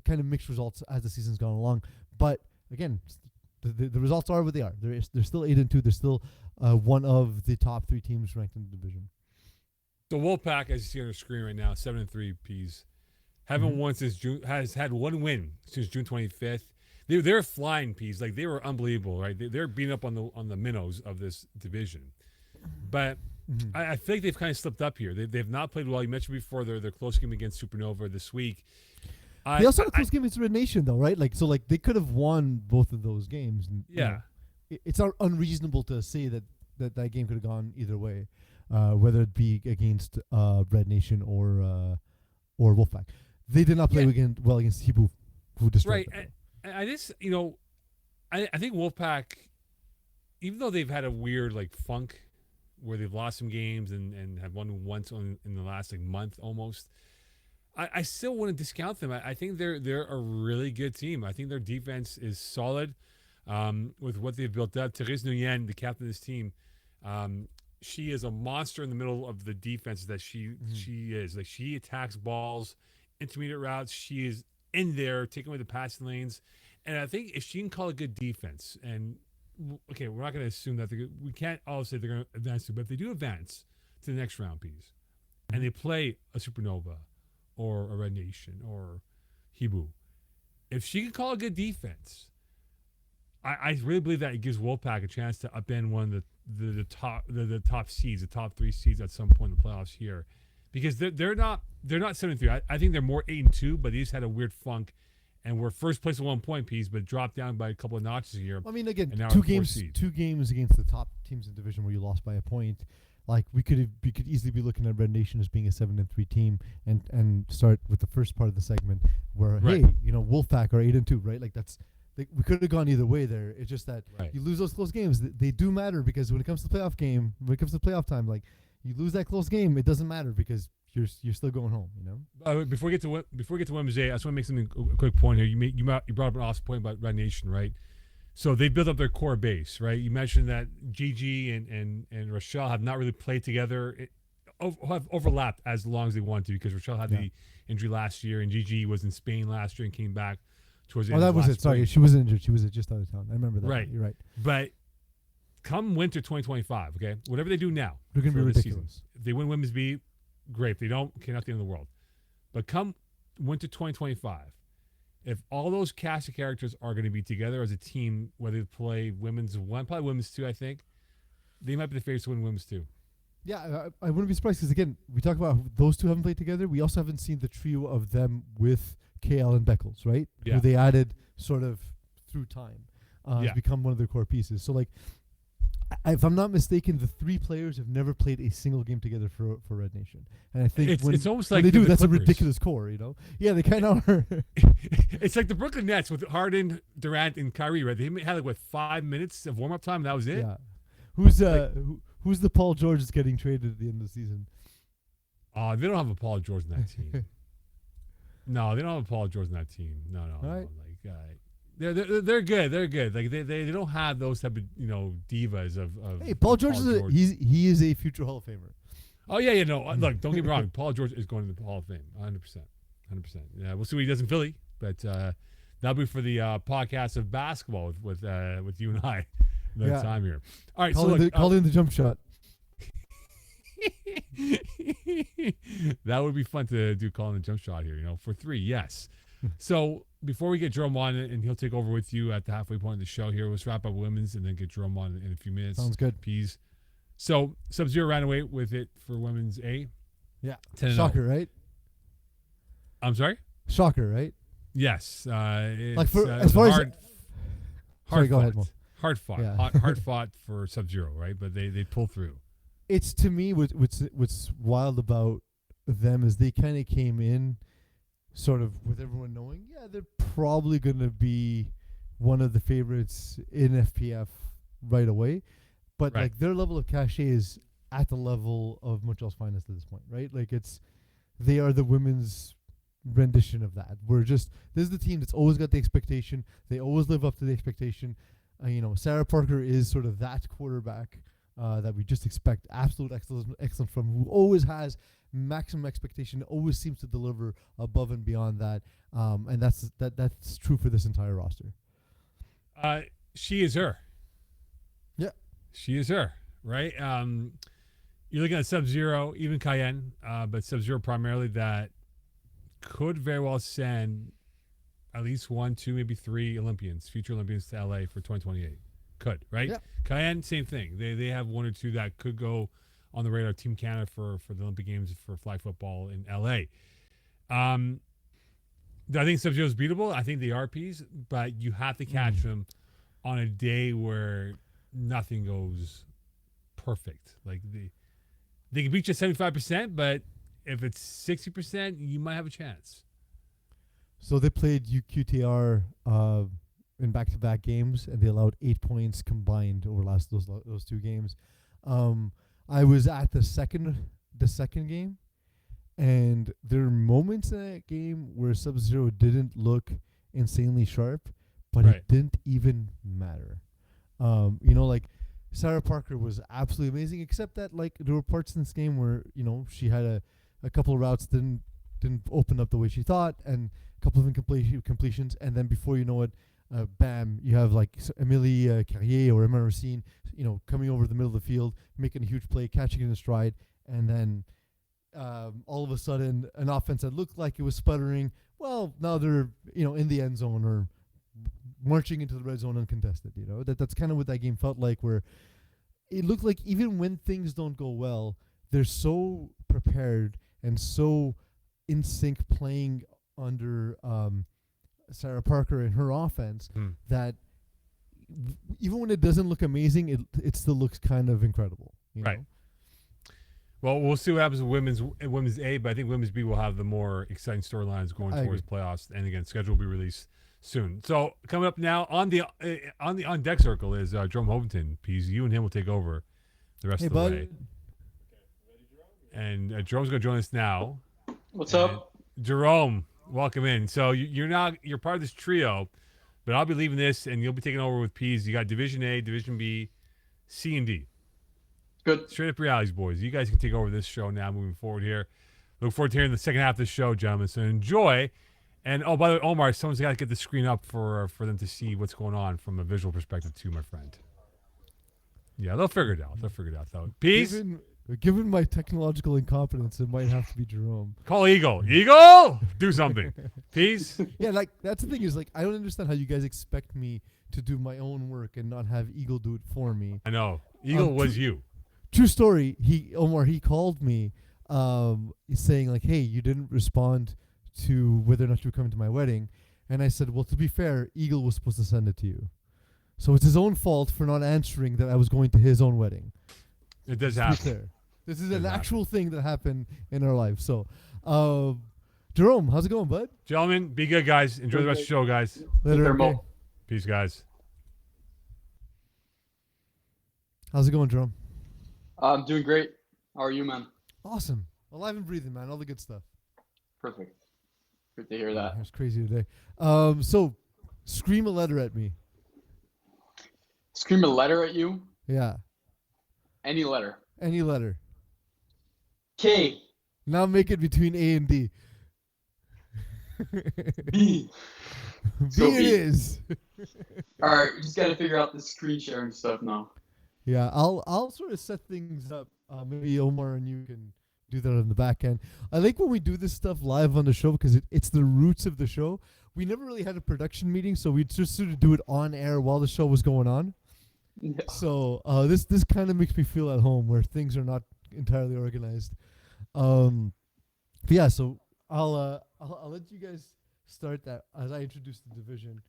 Kind of mixed results as the season's gone along, but again, the results are what they are. They're still 8-2. They're still one of the top 3 teams ranked in the division. The Wolfpack, as you see on the screen right now, 7-3 P's. Haven't won since June. Has had one win since June 25th. They're flying P's. Like they were unbelievable, right? They're beating up on the minnows of this division. But Mm-hmm. I feel like they've kind of slipped up here. They've not played well. You mentioned before their close game against Supernova this week. They also had a close game against Red Nation, though, right? Like, so, like they could have won both of those games. And, yeah. It's not unreasonable to say that game could have gone either way, whether it be against Red Nation or Wolfpack. They did not play well against Hibu, who destroyed them. Right. I just, I think Wolfpack, even though they've had a weird like funk where they've lost some games and have won once in the last like month almost, I still wouldn't discount them. I think they're a really good team. I think their defense is solid with what they've built up. Therese Nguyen, the captain of this team, she is a monster in the middle of the defense that she is. Like she attacks balls, intermediate routes. She is in there taking away the passing lanes. And I think if she can call a good defense, and okay, we're not going to assume that we can't all say they're going to advance, but if they do advance to the next round, piece, and they play a Supernova or a Red Nation or Hibu, if she can call a good defense, I really believe that it gives Wolfpack a chance to upend one of the top seeds, the top 3 seeds at some point in the playoffs here, because they're not 7-3. I think they're more 8-2, but they just had a weird funk. And we're first place at 1 point piece, but dropped down by a couple of notches here. I mean, again, two games against the top teams in the division where you lost by a point. Like we could easily be looking at Red Nation as being a 7-3 team, and start with the first part of the segment where hey, Wolfpack are 8-2, right? Like we could have gone either way there. It's just that you lose those close games. They do matter because when it comes to playoff time, like you lose that close game, it doesn't matter because you're still going home, Before we get to Wednesday, I just want to make something a quick point here. You brought up an awesome point about Red Nation, right? So they built up their core base, right? You mentioned that Gigi and Rochelle have not really played together, have overlapped as long as they wanted to because Rochelle had the injury last year and Gigi was in Spain last year and came back towards the end of last it. Sorry, she wasn't injured. She was just out of town. I remember that. Right. You're right. But come winter 2025, okay, whatever they do now, they're going to be ridiculous. Season, if they win Women's B, great. If they don't, okay, not the end of the world. But come winter 2025, if all those cast of characters are going to be together as a team, whether they play Women's 1, probably Women's 2, I think, they might be the favorites to win Women's 2. Yeah, I wouldn't be surprised because, again, we talk about those two haven't played together. We also haven't seen the trio of them with KL and Beckles, right? Yeah. Who they added sort of through time to become one of their core pieces. So, like, if I'm not mistaken, the 3 players have never played a single game together for Red Nation, and I think it's almost like when they do. That's Clippers. A ridiculous core, Yeah, they kind of are. It's like the Brooklyn Nets with Harden, Durant, and Kyrie. Right? They had 5 minutes of warm up time. And that was it. Yeah. Who's the Paul George that's getting traded at the end of the season? They don't have a Paul George in that team. No, they don't have a Paul George in that team. No. Right. They're good. They're good. Like they don't have those type of divas of. Hey, Paul George he is a future Hall of Famer. Oh yeah, yeah. No, look, don't get me wrong. Paul George is going to the Hall of Fame, 100%, 100%. Yeah, we'll see what he does in Philly, but that'll be for the podcast of basketball with you and I another time here. All right, call in the jump shot. That would be fun to do, calling the jump shot here. For 3, yes. So before we get Jerome on, and he'll take over with you at the halfway point of the show here, let's wrap up women's and then get Jerome on in a few minutes. Sounds good. Peas. So Sub-Zero ran away with it for women's A. Yeah. 10-0. Shocker, right? I'm sorry? Shocker, right? Yes. It's, like for as far hard, as hard go fought. ahead, Mo. Hard fought. Yeah. Hard fought for Sub-Zero, right? But they pull through. It's, to me, what's wild about them is they kind of came in sort of with everyone knowing, they're probably going to be one of the favorites in FPF right away. But like their level of cachet is at the level of Montreal's finest at this point, right? Like they are the women's rendition of that. This is the team that's always got the expectation. They always live up to the expectation. Sarah Parker is sort of that quarterback that we just expect absolute excellence from, who always has maximum expectation, always seems to deliver above and beyond that. And that's true for this entire roster. She is her. Yeah. She is her, right? You're looking at Sub-Zero, even Cayenne, but Sub-Zero primarily, that could very well send at least 1, 2, maybe 3 future Olympians to LA for 2028. Could, right? Yeah. Cayenne, same thing. They have 1 or 2 that could go on the radar. Team Canada for the Olympic Games for flag football in LA. I think Sub-Zero is beatable. I think they are P's, but you have to catch them on a day where nothing goes perfect. Like they can beat you 75%, but if it's 60%, you might have a chance. So they played UQTR in back-to-back games, and they allowed 8 points combined over those 2 games. I was at the second game, and there are moments in that game where Sub-Zero didn't look insanely sharp, but it didn't even matter. Like Sarah Parker was absolutely amazing, except that like there were parts in this game where she had a couple of routes didn't open up the way she thought, and a couple of completions, and then before you know it, bam, you have like Amélie Carrier or Emma Racine, coming over the middle of the field, making a huge play, catching it in stride, and then all of a sudden an offense that looked like it was sputtering, well, now they're in the end zone or marching into the red zone uncontested. That's kind of what that game felt like, where it looked like even when things don't go well, they're so prepared and so in sync playing under Sarah Parker and her offense that even when it doesn't look amazing, it still looks kind of incredible. Right. Well, we'll see what happens with women's A, but I think women's B will have the more exciting storylines going towards playoffs. And again, schedule will be released soon. So coming up now on deck circle is Jerome Hoventon. Pease, you and him will take over the rest of the way. And Jerome's going to join us now. What's up, Jerome? Welcome in. So you're part of this trio, but I'll be leaving this, and you'll be taking over with Pease. You got Division A, Division B, C, and D. Good. Straight up realities, boys. You guys can take over this show now moving forward here. Look forward to hearing the second half of the show, gentlemen. So enjoy. And, oh, by the way, Omar, someone's got to get the screen up for them to see what's going on from a visual perspective too, my friend. Yeah, they'll figure it out. Though. Peace. Given my technological incompetence, it might have to be Jerome. Call Eagle. Eagle! Do something. Peace. Yeah, like, that's the thing is, like, I don't understand how you guys expect me to do my own work and not have Eagle do it for me. I know. Eagle was you. True story. Omar called me saying, like, hey, you didn't respond to whether or not you were coming to my wedding. And I said, well, to be fair, Eagle was supposed to send it to you. So it's his own fault for not answering that I was going to his own wedding. It does happen. This is an actual thing that happened in our life. So, Jerome, how's it going, bud? Gentlemen, be good, guys. Enjoy the rest of the show, guys. Later, okay? Peace, guys. How's it going, Jerome? I'm doing great. How are you, man? Awesome. Alive and breathing, man. All the good stuff. Perfect. Good to hear that. It's crazy today. So, scream a letter at me. Scream a letter at you? Yeah. Any letter. Any letter. K. Now make it between A and D. B. B So it B. is. All right, we just gotta figure out the screen sharing stuff now. Yeah, I'll sort of set things up. Maybe Omar and you can do that on the back end. I like when we do this stuff live on the show because it's the roots of the show. We never really had a production meeting, so we just sort of do it on air while the show was going on. Yeah. So this kind of makes me feel at home where things are not entirely organized. But yeah, so I'll let you guys start that as I introduce the division.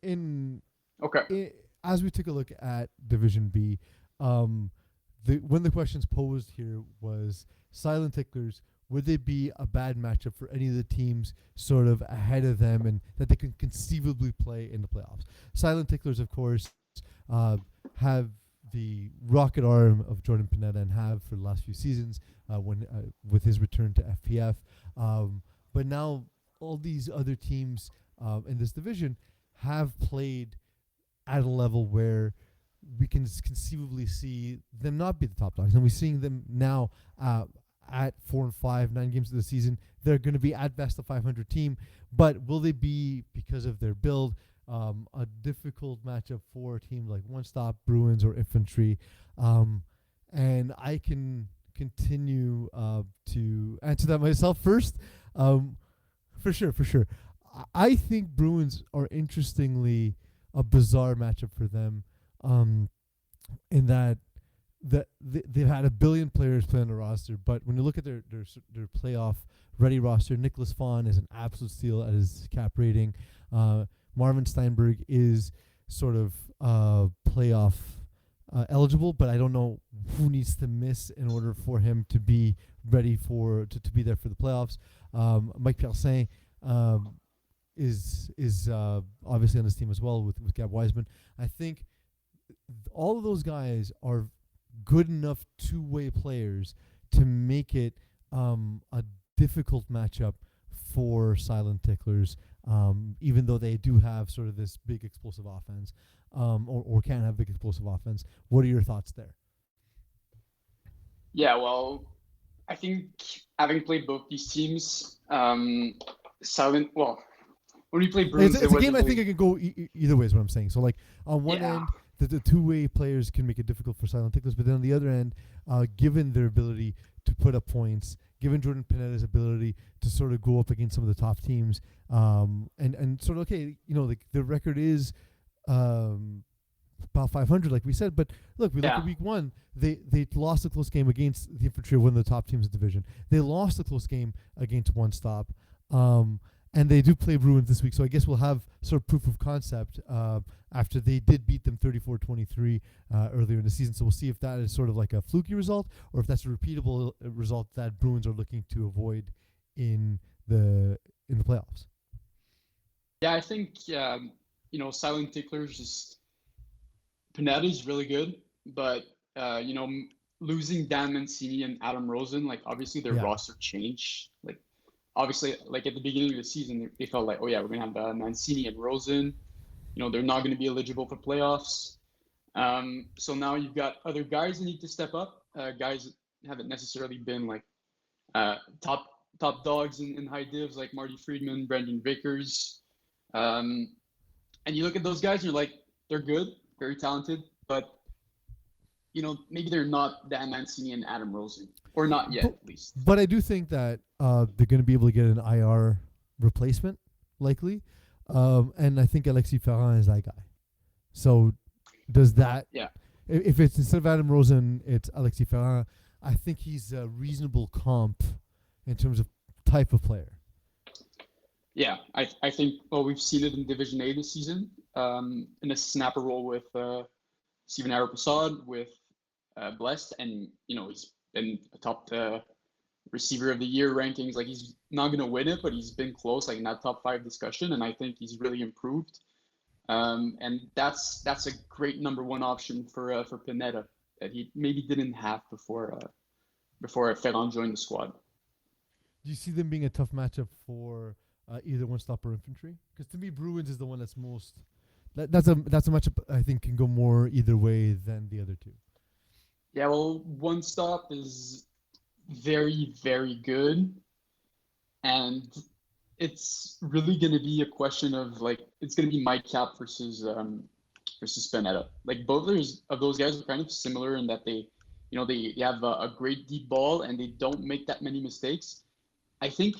In Okay. as we take a look at Division B, one of the questions posed here was Silent Ticklers. Would they be a bad matchup for any of the teams sort of ahead of them and that they can conceivably play in the playoffs? Silent Ticklers, of course, have the rocket arm of Jordan Panetta and have for the last few seasons when with his return to FPF. But now all these other teams in this division have played at a level where we can conceivably see them not be the top dogs. And we're seeing them now at 4-5, 9 games of the season. They're going to be at best a 500 team. But will they be, because of their build, a difficult matchup for a team like One Stop, Bruins, or Infantry? And I can continue to answer that myself first. For sure. I think Bruins are interestingly a bizarre matchup for them, in that they've had a billion players play on the roster, but when you look at their playoff ready roster, Nicholas Vaughn is an absolute steal at his cap rating. Marvin Steinberg is sort of playoff eligible, but I don't know who needs to miss in order for him to be ready to be there for the playoffs. Mike Pelsin is obviously on this team as well with Gab Wiseman. I think all of those guys are good enough two-way players to make it a difficult matchup for Silent Ticklers, even though they do have sort of this big explosive offense, or can have big explosive offense. What are your thoughts there? Yeah, well, I think having played both these teams, Silent. Well, when we played Bruins, It's a game I think it can go either way. Is what I'm saying. So like on one end, the two-way players can make it difficult for Silent Ticklers, but then on the other end, given their ability to put up points, given Jordan Panetta's ability to sort of go up against some of the top teams, and sort of like the record is about 500, like we said. But look, we look at week one. They lost a close game against the Infantry, one of the top teams in the division. They lost a close game against One Stop. And they do play Bruins this week, so I guess we'll have sort of proof of concept after they did beat them 34-23 earlier in the season. So we'll see if that is sort of like a fluky result or if that's a repeatable result that Bruins are looking to avoid in the playoffs. Yeah, I think Silent Ticklers just Panetta is really good, but losing Dan Mancini and Adam Rosen, like obviously their roster changed. Like obviously, like at the beginning of the season, they felt like, oh yeah, we're gonna have Mancini and Rosen. They're not gonna be eligible for playoffs. So now you've got other guys that need to step up. Guys that haven't necessarily been like top dogs in high divs, like Marty Friedman, Brendan Vickers. And you look at those guys, you're like, they're good, very talented, but maybe they're not Dan Mancini and Adam Rosen, or not yet, at least. But I do think that they're going to be able to get an IR replacement, likely, and I think Alexis Ferrand is that guy. So, does that? Yeah. If it's instead of Adam Rosen, it's Alexis Ferrand. I think he's a reasonable comp in terms of type of player. Yeah, I think. Well, we've seen it in Division A this season, in a snapper role with Steven Arapasad, with Blessed, and he's been a top receiver of the year rankings. Like he's not gonna win it, but he's been close, like in that top 5 discussion, and I think he's really improved. And that's a great number 1 option for Panetta that he maybe didn't have before Ferrand joined the squad. Do you see them being a tough matchup for either one stop or infantry. Because to me, Bruins is the one that's most. That's a matchup I think can go more either way than the other two. Yeah, well, one stop is very, very good, and it's really going to be a question of like it's going to be Mike Cap versus Spinetta. Like both of those guys are kind of similar in that they have a great deep ball and they don't make that many mistakes. I think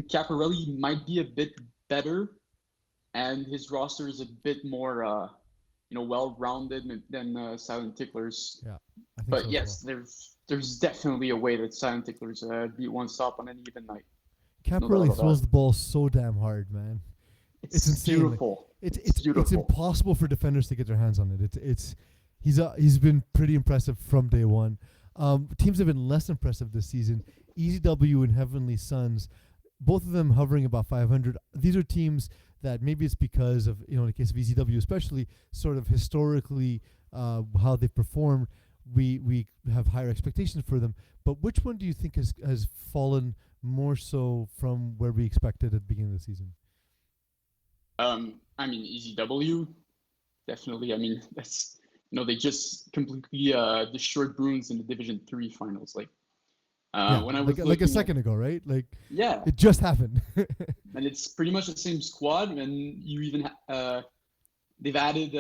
Caparelli might be a bit better, and his roster is a bit more well-rounded than Silent Ticklers. Yeah, I think But so yes, as well. there's definitely a way that Silent Ticklers beat one stop on any given night. No doubt Caparelli about throws that. the ball so damn hard, man. It's insane. Like, beautiful. it's beautiful. impossible for defenders to get their hands on it. He's been pretty impressive from day one. Teams have been less impressive this season. EZW and Heavenly Suns, both of them hovering about 500. These are teams that maybe it's because of in the case of EZW especially, sort of historically how they've performed. We have higher expectations for them. But which one do you think has fallen more so from where we expected at the beginning of the season? I mean, EZW, definitely. I mean, that's they just completely destroyed Bruins in the Division 3 finals. Like when I was like a looking second ago, right? Like yeah, it just happened. and it's pretty much the same squad. And you even they've added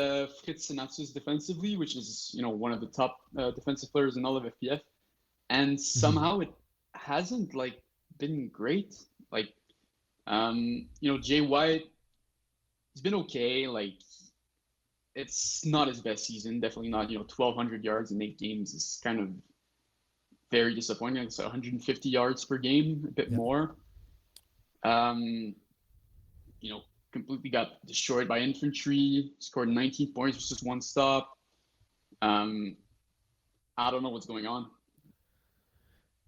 Fritz Senatus defensively, which is one of the top defensive players in all of FPF, and somehow it hasn't like been great. Like Jay White, he's been okay. Like it's not his best season. Definitely not. 1,200 yards in 8 games is kind of very disappointing. It's 150 yards per game, a bit more. Completely got destroyed by infantry. Scored 19 points with just one stop. I don't know what's going on.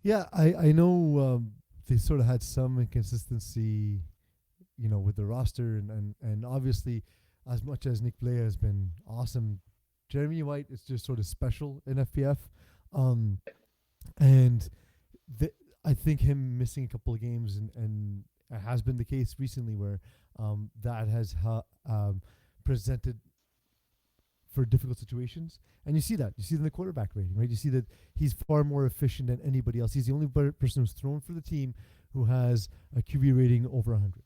Yeah, I know they sort of had some inconsistency, with the roster and obviously as much as Nick Blea has been awesome, Jeremy White is just sort of special in FPF. And I think him missing a couple of games and it has been the case recently where that has presented for difficult situations. And you see that. You see it in the quarterback rating, right? You see that he's far more efficient than anybody else. He's the only person who's thrown for the team who has a QB rating over 100,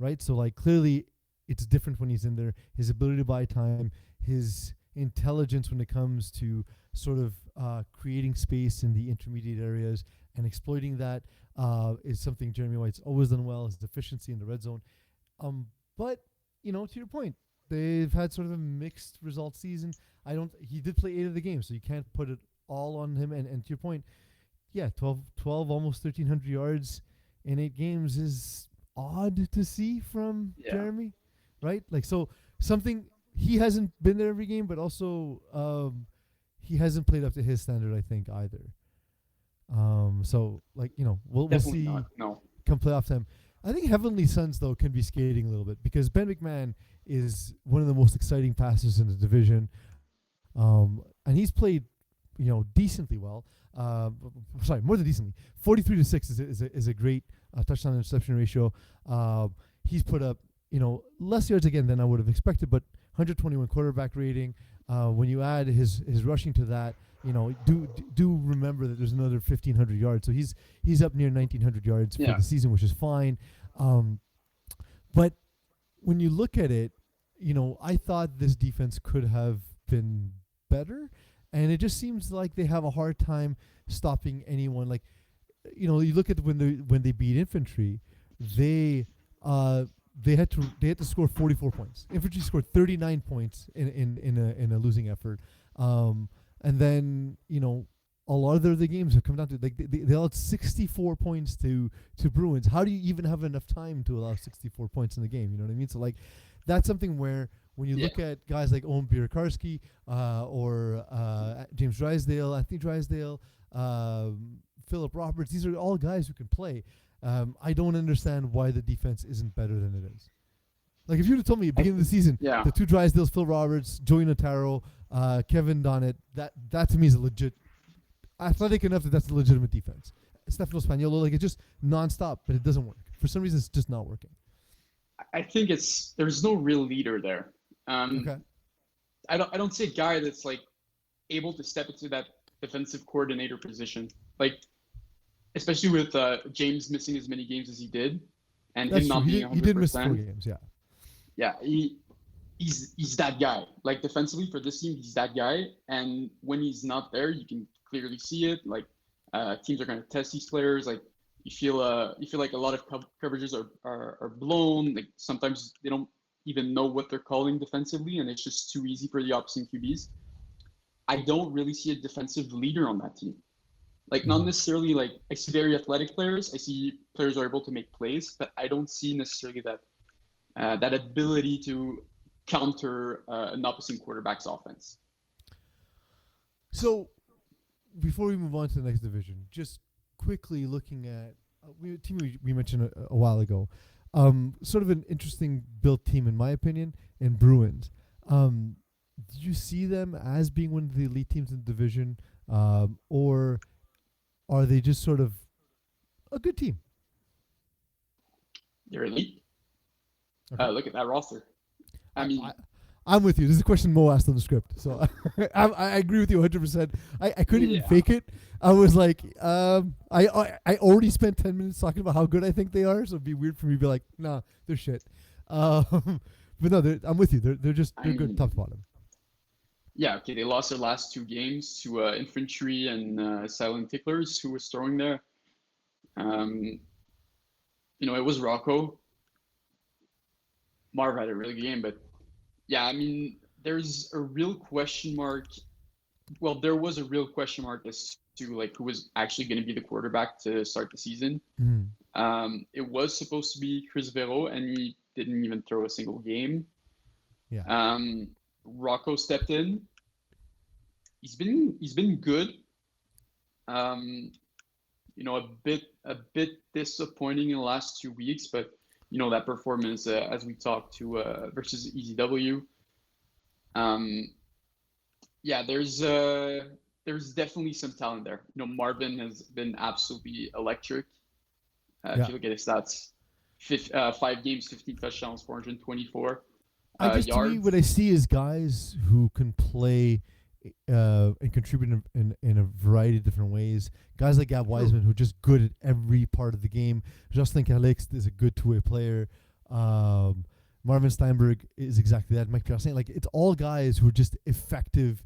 right? So, like, clearly it's different when he's in there. His ability to buy time, his intelligence when it comes to sort of creating space in the intermediate areas and exploiting that is something Jeremy White's always done well, his efficiency in the red zone. But, to your point, they've had sort of a mixed result season. He did play 8 of the games, so you can't put it all on him. And to your point, yeah, 12 almost 1,300 yards in 8 games is odd to see from Jeremy, right? Like, so something, he hasn't been there every game, but also he hasn't played up to his standard, I think, either. So, like, we'll see not, no. come playoff time. I think Heavenly Suns, though, can be skating a little bit because Ben McMahon is one of the most exciting passers in the division. And he's played, decently well. Sorry, more than decently. 43-6 is a great touchdown interception ratio. He's put up, less yards again than I would have expected, but 121 quarterback rating. When you add his rushing to that, do remember that there's another 1,500 yards. So he's up near 1,900 yards for the season, which is fine. But when you look at it, I thought this defense could have been better, and it just seems like they have a hard time stopping anyone. Like, you look at when they beat infantry, they had to score 44 points. Infantry scored 39 points in a losing effort. And then, a lot of the other games have come down to, like, they allowed 64 points to Bruins. How do you even have enough time to allow 64 points in the game? You know what I mean? So, like, that's something where when you look at guys like Owen Bierkarski or James Drysdale, Anthony Drysdale, Philip Roberts, these are all guys who can play. I don't understand why the defense isn't better than it is. Like, if you would have told me at the beginning of the season, the 2 Drysdales, Phil Roberts, Joey Notaro, Kevin Donnett, that to me is a legit, athletic enough that's a legitimate defense. Stefano Spaniolo, like, it's just nonstop, but it doesn't work. For some reason, it's just not working. I think there's no real leader there. Okay. I don't see a guy that's like able to step into that defensive coordinator position. Like especially with James missing as many games as he did, and That's him true. not being He did miss 4 100%. games. Yeah. Yeah, he's that guy. Like defensively for this team, he's that guy. And when he's not there, you can clearly see it. Like teams are going to test these players. Like you feel like a lot of coverages are blown. Like sometimes they don't even know what they're calling defensively, and it's just too easy for the opposing QBs. I don't really see a defensive leader on that team. Like not necessarily like I see very athletic players. I see players who are able to make plays, but I don't see necessarily that ability to counter an opposing quarterback's offense. So, before we move on to the next division, just quickly looking at a team we mentioned a while ago, sort of an interesting built team in my opinion, and Bruins. Do you see them as being one of the elite teams in the division, or are they just sort of a good team? They're elite. Okay. Look at that roster. I mean, I'm with you. This is a question Mo asked on the script, so I agree with you 100%. I couldn't even fake it. I was like, I already spent 10 minutes talking about how good I think they are, so it'd be weird for me to be like, nah, they're shit. But no, I'm with you. They're good top to bottom. Yeah, okay. They lost their last 2 games to Infantry and Silent Ticklers, who was throwing there. It was Rocco. Marv had a really good game, but yeah, I mean, there's a real question mark. Well, there was a real question mark as to like who was actually going to be the quarterback to start the season. It was supposed to be Chris Vero, and he didn't even throw a single game. Yeah. Rocco stepped in. He's been good. A bit disappointing in the last 2 weeks, but that performance as we talked to versus EZW. There's definitely some talent there. Marvin has been absolutely electric. If you look at his stats, 5 games, 15 touchdowns, 424 yards. To me, what I see is guys who can play and contribute in a variety of different ways. Guys like Gab Wiseman, who are just good at every part of the game. Justin Calix is a good two-way player. Marvin Steinberg is exactly that. Mike Pierre, like it's all guys who are just effective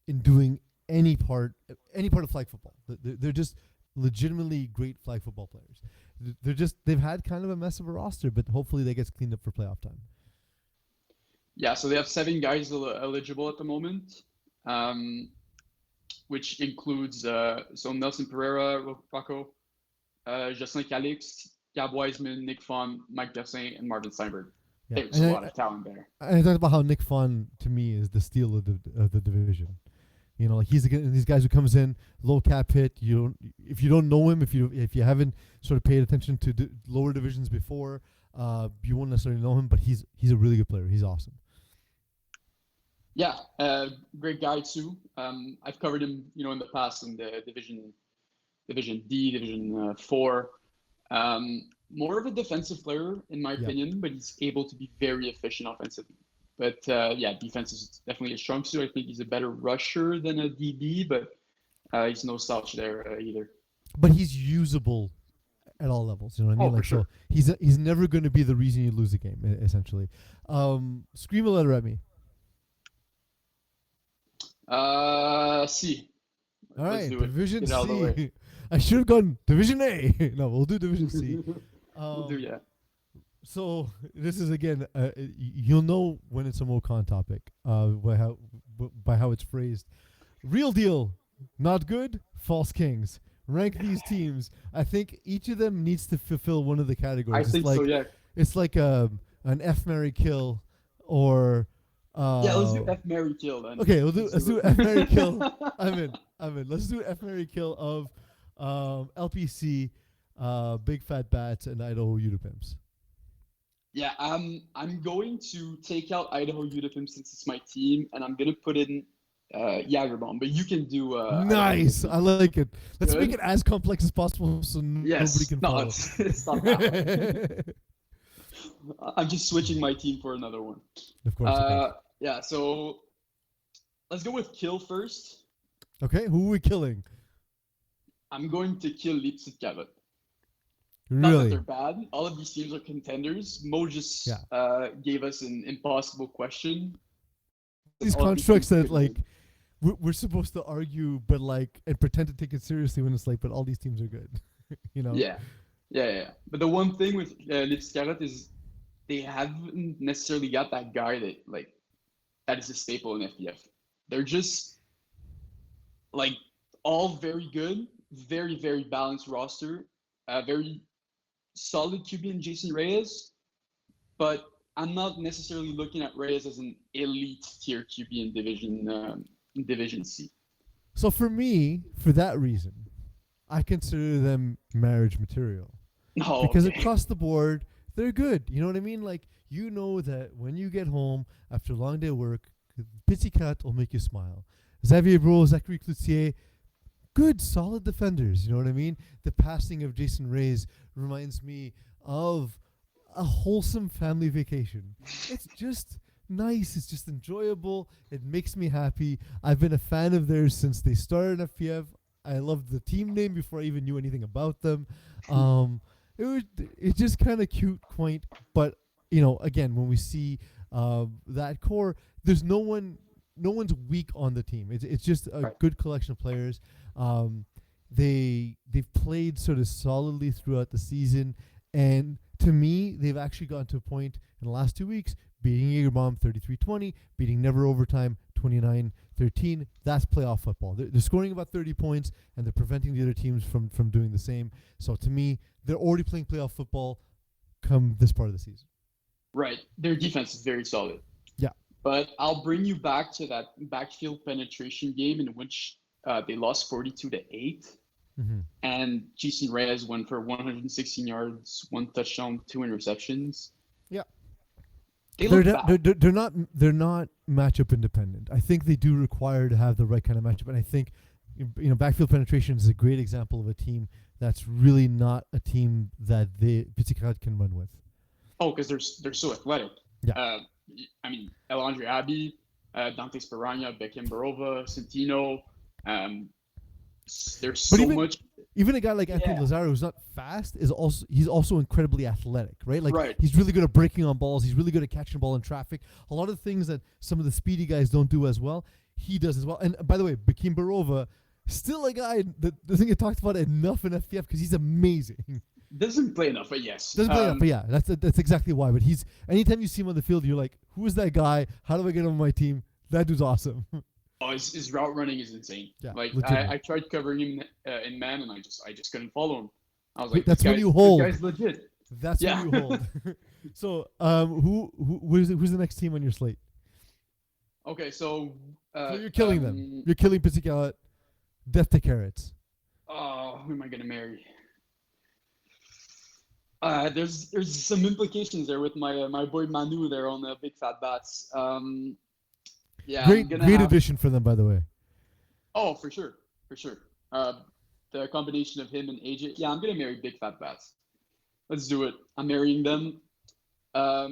in doing any part of flag football. They're just legitimately great flag football players. They've had kind of a mess of a roster, but hopefully that gets cleaned up for playoff time. Yeah, so they have 7 guys eligible at the moment. Which includes Nelson Pereira, Rocco, Justin Calix, Gab Wiseman, Nick Fon, Mike Dessin, and Marvin Steinberg. Yeah. There's a lot of talent there. And I talked about how Nick Fon to me is the steal of the division. Like he's these guys who comes in low cap hit. If you don't know him, if you haven't sort of paid attention to lower divisions before, you won't necessarily know him. But he's a really good player. He's awesome. Yeah, great guy too. I've covered him, in the past in the Division D, Division 4. More of a defensive player, in my opinion, but he's able to be very efficient offensively. But defense is definitely a strong suit. I think he's a better rusher than a DB, but he's no slouch there either. But he's usable at all levels. You know what I mean? For sure. So he's never going to be the reason you lose a game, essentially. Scream a letter at me. C. All right, do it. Division Get out of the way. C. I should have gone Division A. No, we'll do Division C. We'll do, yeah. So this is again, you'll know when it's a Mocon topic by how it's phrased. Real deal, not good. False kings. Rank these teams. I think each of them needs to fulfill one of the categories. I think so. Yeah. It's like an F, marry, kill, or. Let's do F, marry, kill then. Okay, let's do F, marry, kill. I'm in. Let's do F, marry, kill of LPC, Big Fat Bats, and Idaho Utapimps. Yeah, I'm going to take out Idaho Utapimps since it's my team, and I'm gonna put in Jagerbomb. But you can do. Nice, I like it. Let's make it as complex as possible so nobody can follow. It's not that. I'm just switching my team for another one. Of course. Yeah, so let's go with kill first. Okay, who are we killing? I'm going to kill Leipzig Cavett. Not that Really? they're bad. All of these teams are contenders. Mo just Yeah. gave us an impossible question. These All of these constructs teams that could like win. we're supposed to argue, but like and pretend to take it seriously when it's like, but all these teams are good. You know? Yeah. But the one thing with Leipzig Cavett is they haven't necessarily got that guy that is a staple in FPF. They're just like all very good, very, very balanced roster, very solid QB in Jason Reyes, but I'm not necessarily looking at Reyes as an elite tier QB in Division C. So for me, for that reason, I consider them marriage material. Oh, Because okay. across the board, they're good. You know what I mean? Like, you know that when you get home after a long day of work, Petit Cat will make you smile. Xavier Bro, Zachary Cloutier, good, solid defenders. You know what I mean? The passing of Jason Reyes reminds me of a wholesome family vacation. It's just nice. It's just enjoyable. It makes me happy. I've been a fan of theirs since they started FPF. I loved the team name before I even knew anything about them. It's just kind of cute, quaint. But you know, again, when we see that core, there's no one's weak on the team. It's just a good collection of players. They've played sort of solidly throughout the season, and to me, they've actually gotten to a point in the last 2 weeks, beating Jägerbomb 33-20, beating Never Overtime 29-13. That's playoff football. They're scoring about 30 points, and they're preventing the other teams from doing the same. So to me, they're already playing playoff football come this part of the season. Right. Their defense is very solid. Yeah. But I'll bring you back to that backfield penetration game in which they lost 42-8. Mm-hmm. And Jason Reyes went for 116 yards, 1 touchdown, 2 interceptions. Yeah. They're not matchup independent. I think they do require to have the right kind of matchup, and I think backfield penetration is a great example of a team that's really not a team that the Petit Cat can run with. Oh, because they're so athletic. Yeah. I mean, Elandre Abbey, Dante Sparagna, Beckham Barova, Centino. There's so much. Even a guy like Anthony Lazaro, who's not fast, he's also incredibly athletic, right? Like right. He's really good at breaking on balls. He's really good at catching the ball in traffic. A lot of things that some of the speedy guys don't do as well, he does as well. And by the way, Beckham Barova, still a guy that doesn't get talked about enough in FPF because he's amazing. Doesn't play enough, but yes. Doesn't play enough, but yeah, that's exactly why. But anytime you see him on the field, you're like, who is that guy? How do I get him on my team? That dude's awesome. Oh, his route running is insane. Yeah, like I tried covering him in man, and I just couldn't follow him. I was like, that's when you hold. This guy's legit. That's when you hold. So, who's the next team on your slate? Okay, so you're killing them. You're killing Petit Cat. Death to Carrots. Oh, who am I gonna marry? There's some implications there with my boy Manu there on the Big Fat Bats. Yeah, great addition for them, by the way. Oh, for sure. The combination of him and AJ. Yeah, I'm gonna marry Big Fat Bats. Let's do it. I'm marrying them.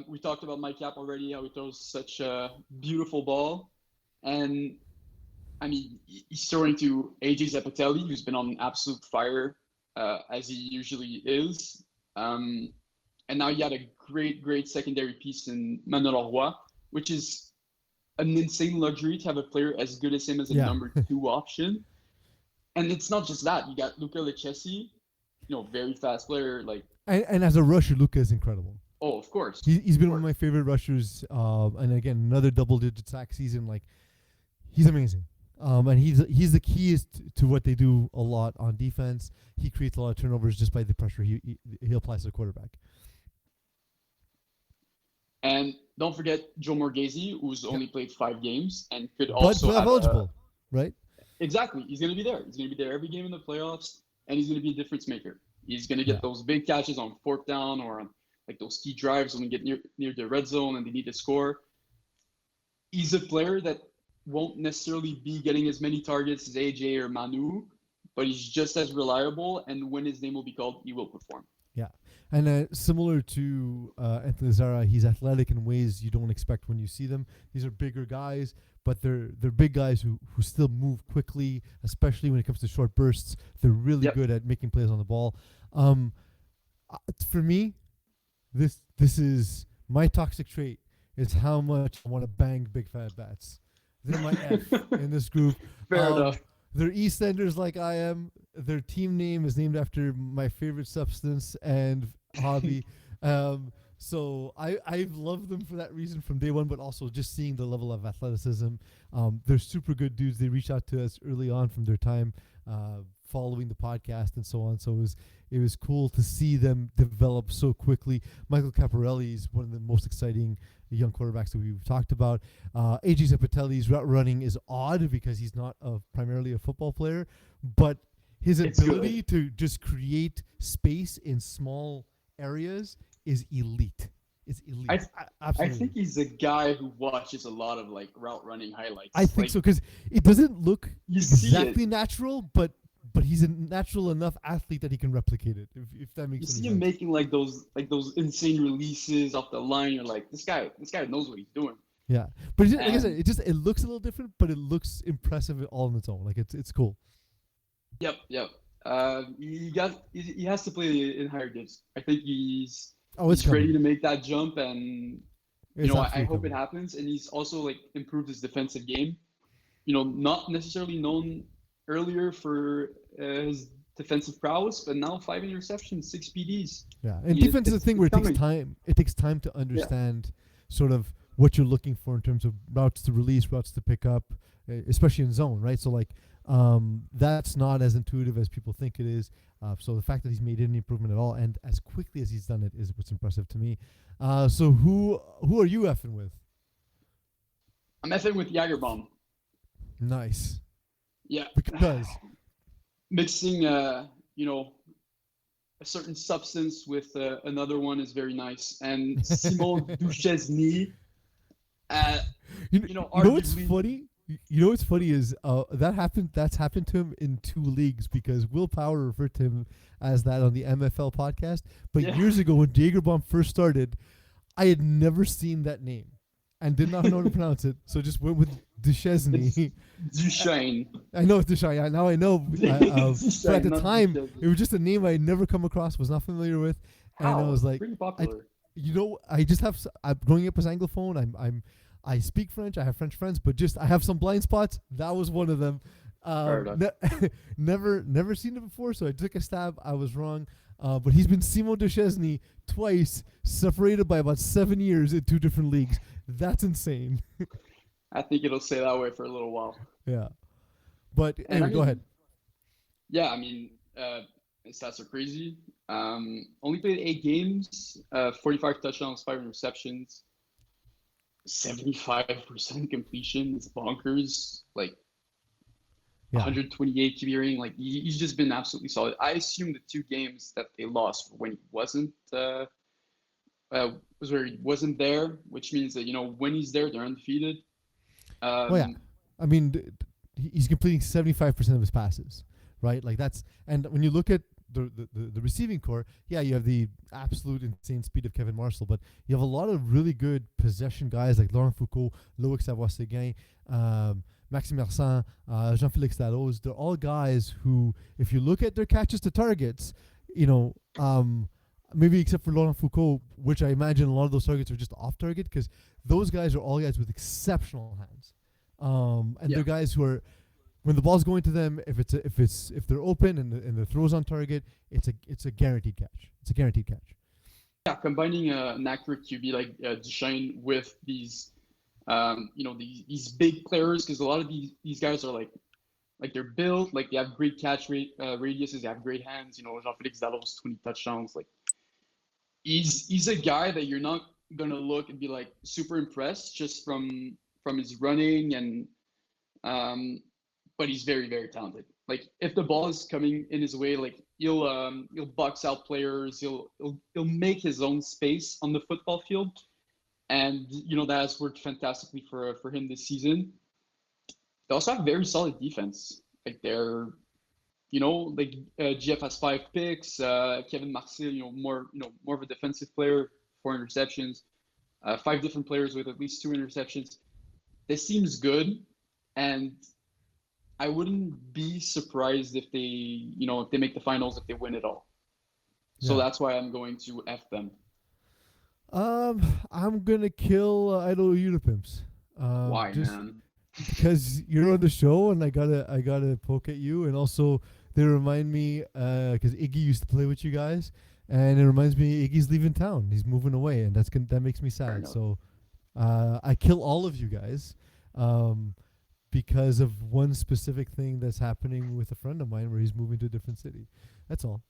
We talked about Mike Cap already, how he throws such a beautiful ball, and I mean he's throwing to AJ Zapatelli, who's been on absolute fire as he usually is. And now you had a great secondary piece in Manuel Roy, which is an insane luxury to have a player as good as him as a number 2 option. And it's not just that. You got Luca Lecchesi, very fast player. And as a rusher, Luca is incredible. Oh, of course. He's been one of my favorite rushers. And again, another double-digit sack season. Like, he's amazing. And he's the key to what they do a lot on defense. He creates a lot of turnovers just by the pressure he applies to the quarterback. And don't forget Joe Morghese, who's only played 5 games and could also have eligible, right? Exactly. He's going to be there. He's going to be there every game in the playoffs, and he's going to be a difference maker. He's going to get those big catches on 4th down or on those key drives when we get near the red zone and they need to score. He's a player that won't necessarily be getting as many targets as AJ or Manu, but he's just as reliable, and when his name will be called, he will perform. Yeah, and similar to Anthony Zara, he's athletic in ways you don't expect when you see them. These are bigger guys, but they're big guys who still move quickly, especially when it comes to short bursts. They're really Yep. good at making plays on the ball. Um, for me, this is my toxic trait. Is how much I want to bang big fat bats. They're my F in this group. Fair enough. They're East Enders like I am. Their team name is named after my favorite substance and hobby. So I've loved them for that reason from day one, but also just seeing the level of athleticism. They're super good dudes. They reached out to us early on from their time following the podcast and so on. So it was cool to see them develop so quickly. Michael Caparelli is one of the most exciting young quarterbacks that we've talked about. AJ Zapatelli's route running is odd because he's not primarily a football player, but his ability to just create space in small areas is elite. It's elite. I think he's a guy who watches a lot of like route running highlights. I think so because it doesn't look You see exactly it. natural, but he's a natural enough athlete that he can replicate it. If that makes You any see sense. him making like those insane releases off the line. You're like, this guy knows what he's doing. Yeah, but like I said, And- it looks a little different, but it looks impressive all on its own. Like it's cool. Yep. He has to play in higher divs. I think he's Oh, it's ready coming. to make that jump, and It's I absolutely hope it coming. happens. And he's also like improved his defensive game. Not necessarily known earlier for his defensive prowess, but now 5 interceptions, 6 PDs. Yeah, and He- defense is a it's- thing where it it's takes coming. time. It takes time to understand sort of what you're looking for in terms of routes to release, routes to pick up, especially in zone, right? So like that's not as intuitive as people think it is. So the fact that he's made any improvement at all and as quickly as he's done it is what's impressive to me. So who are you effing with? I'm effing with Jagerbomb. Nice. Yeah. Because Mixing, a certain substance with another one is very nice. And Simon Duchesny, you know what's arguably- funny? You know what's funny is that's happened to him in 2 leagues because Will Power referred to him as that on the MFL podcast. But Yeah. years ago when Jagerbomb first started, I had never seen that name and did not know how to pronounce it. So just went with Duchesny. Duchesne. I know it's Duchesny. Now I know. But at the Not time, Duchesne. it was just a name I had never come across, was not familiar with. And I was like, pretty popular. I just have. I'm growing up as Anglophone. I speak French. I have French friends, but just I have some blind spots. That was one of them. Fair enough. Never seen it before, so I took a stab. I was wrong. But he's been Simon Duchesny twice, separated by about 7 years in 2 different leagues. That's insane. I think it'll stay that way for a little while. Yeah. But And anyway, go ahead. Yeah, I mean, his stats are crazy. Only played 8 games, 45 touchdowns, 5 interceptions, 75% completion. It's bonkers. Like Yeah. 128 QB rating. Like he's just been absolutely solid. I assume the 2 games that they lost were when he wasn't was where he wasn't there, which means that when he's there, they're undefeated. Yeah. I mean, he's completing 75% of his passes, right? Like that's, and when you look at the receiving core, yeah, you have the absolute insane speed of Kevin Marshall, but you have a lot of really good possession guys like Laurent Foucault, Loic Savoie-Séguin, Maxime Mersan, Jean-Félix Dalloz. They're all guys who, if you look at their catches to targets, maybe except for Laurent Foucault, which I imagine a lot of those targets are just off target because those guys are all guys with exceptional hands. And they're guys who are, when the ball's going to them, if they're open and the throw's on target, it's a guaranteed catch. It's a guaranteed catch. Yeah, combining an accurate QB like Duchesne with these, these big players, because a lot of these guys are like they're built, like they have great catch radiuses, they have great hands. Jean-Félix Dalloz, 20 touchdowns. Like he's a guy that you're not gonna look and be like super impressed just from his running and but he's very, very talented. Like if the ball is coming in his way, like he'll box out players, he'll make his own space on the football field. And that has worked fantastically for him this season. They also have very solid defense. Like they're like GF has 5 picks. Kevin Marcel, more of a defensive player, 4 interceptions. 5 different players with at least 2 interceptions. This seems good, and I wouldn't be surprised if they make the finals, if they win it all. So Yeah. that's why I'm going to F them. I'm gonna kill Idol Unipimps. Why, Just man? because you're on the show, and I gotta poke at you, and also they remind me because Iggy used to play with you guys, and it reminds me Iggy's leaving town. He's moving away, and that makes me Fair sad. enough. So I kill all of you guys because of one specific thing that's happening with a friend of mine where he's moving to a different city. That's all.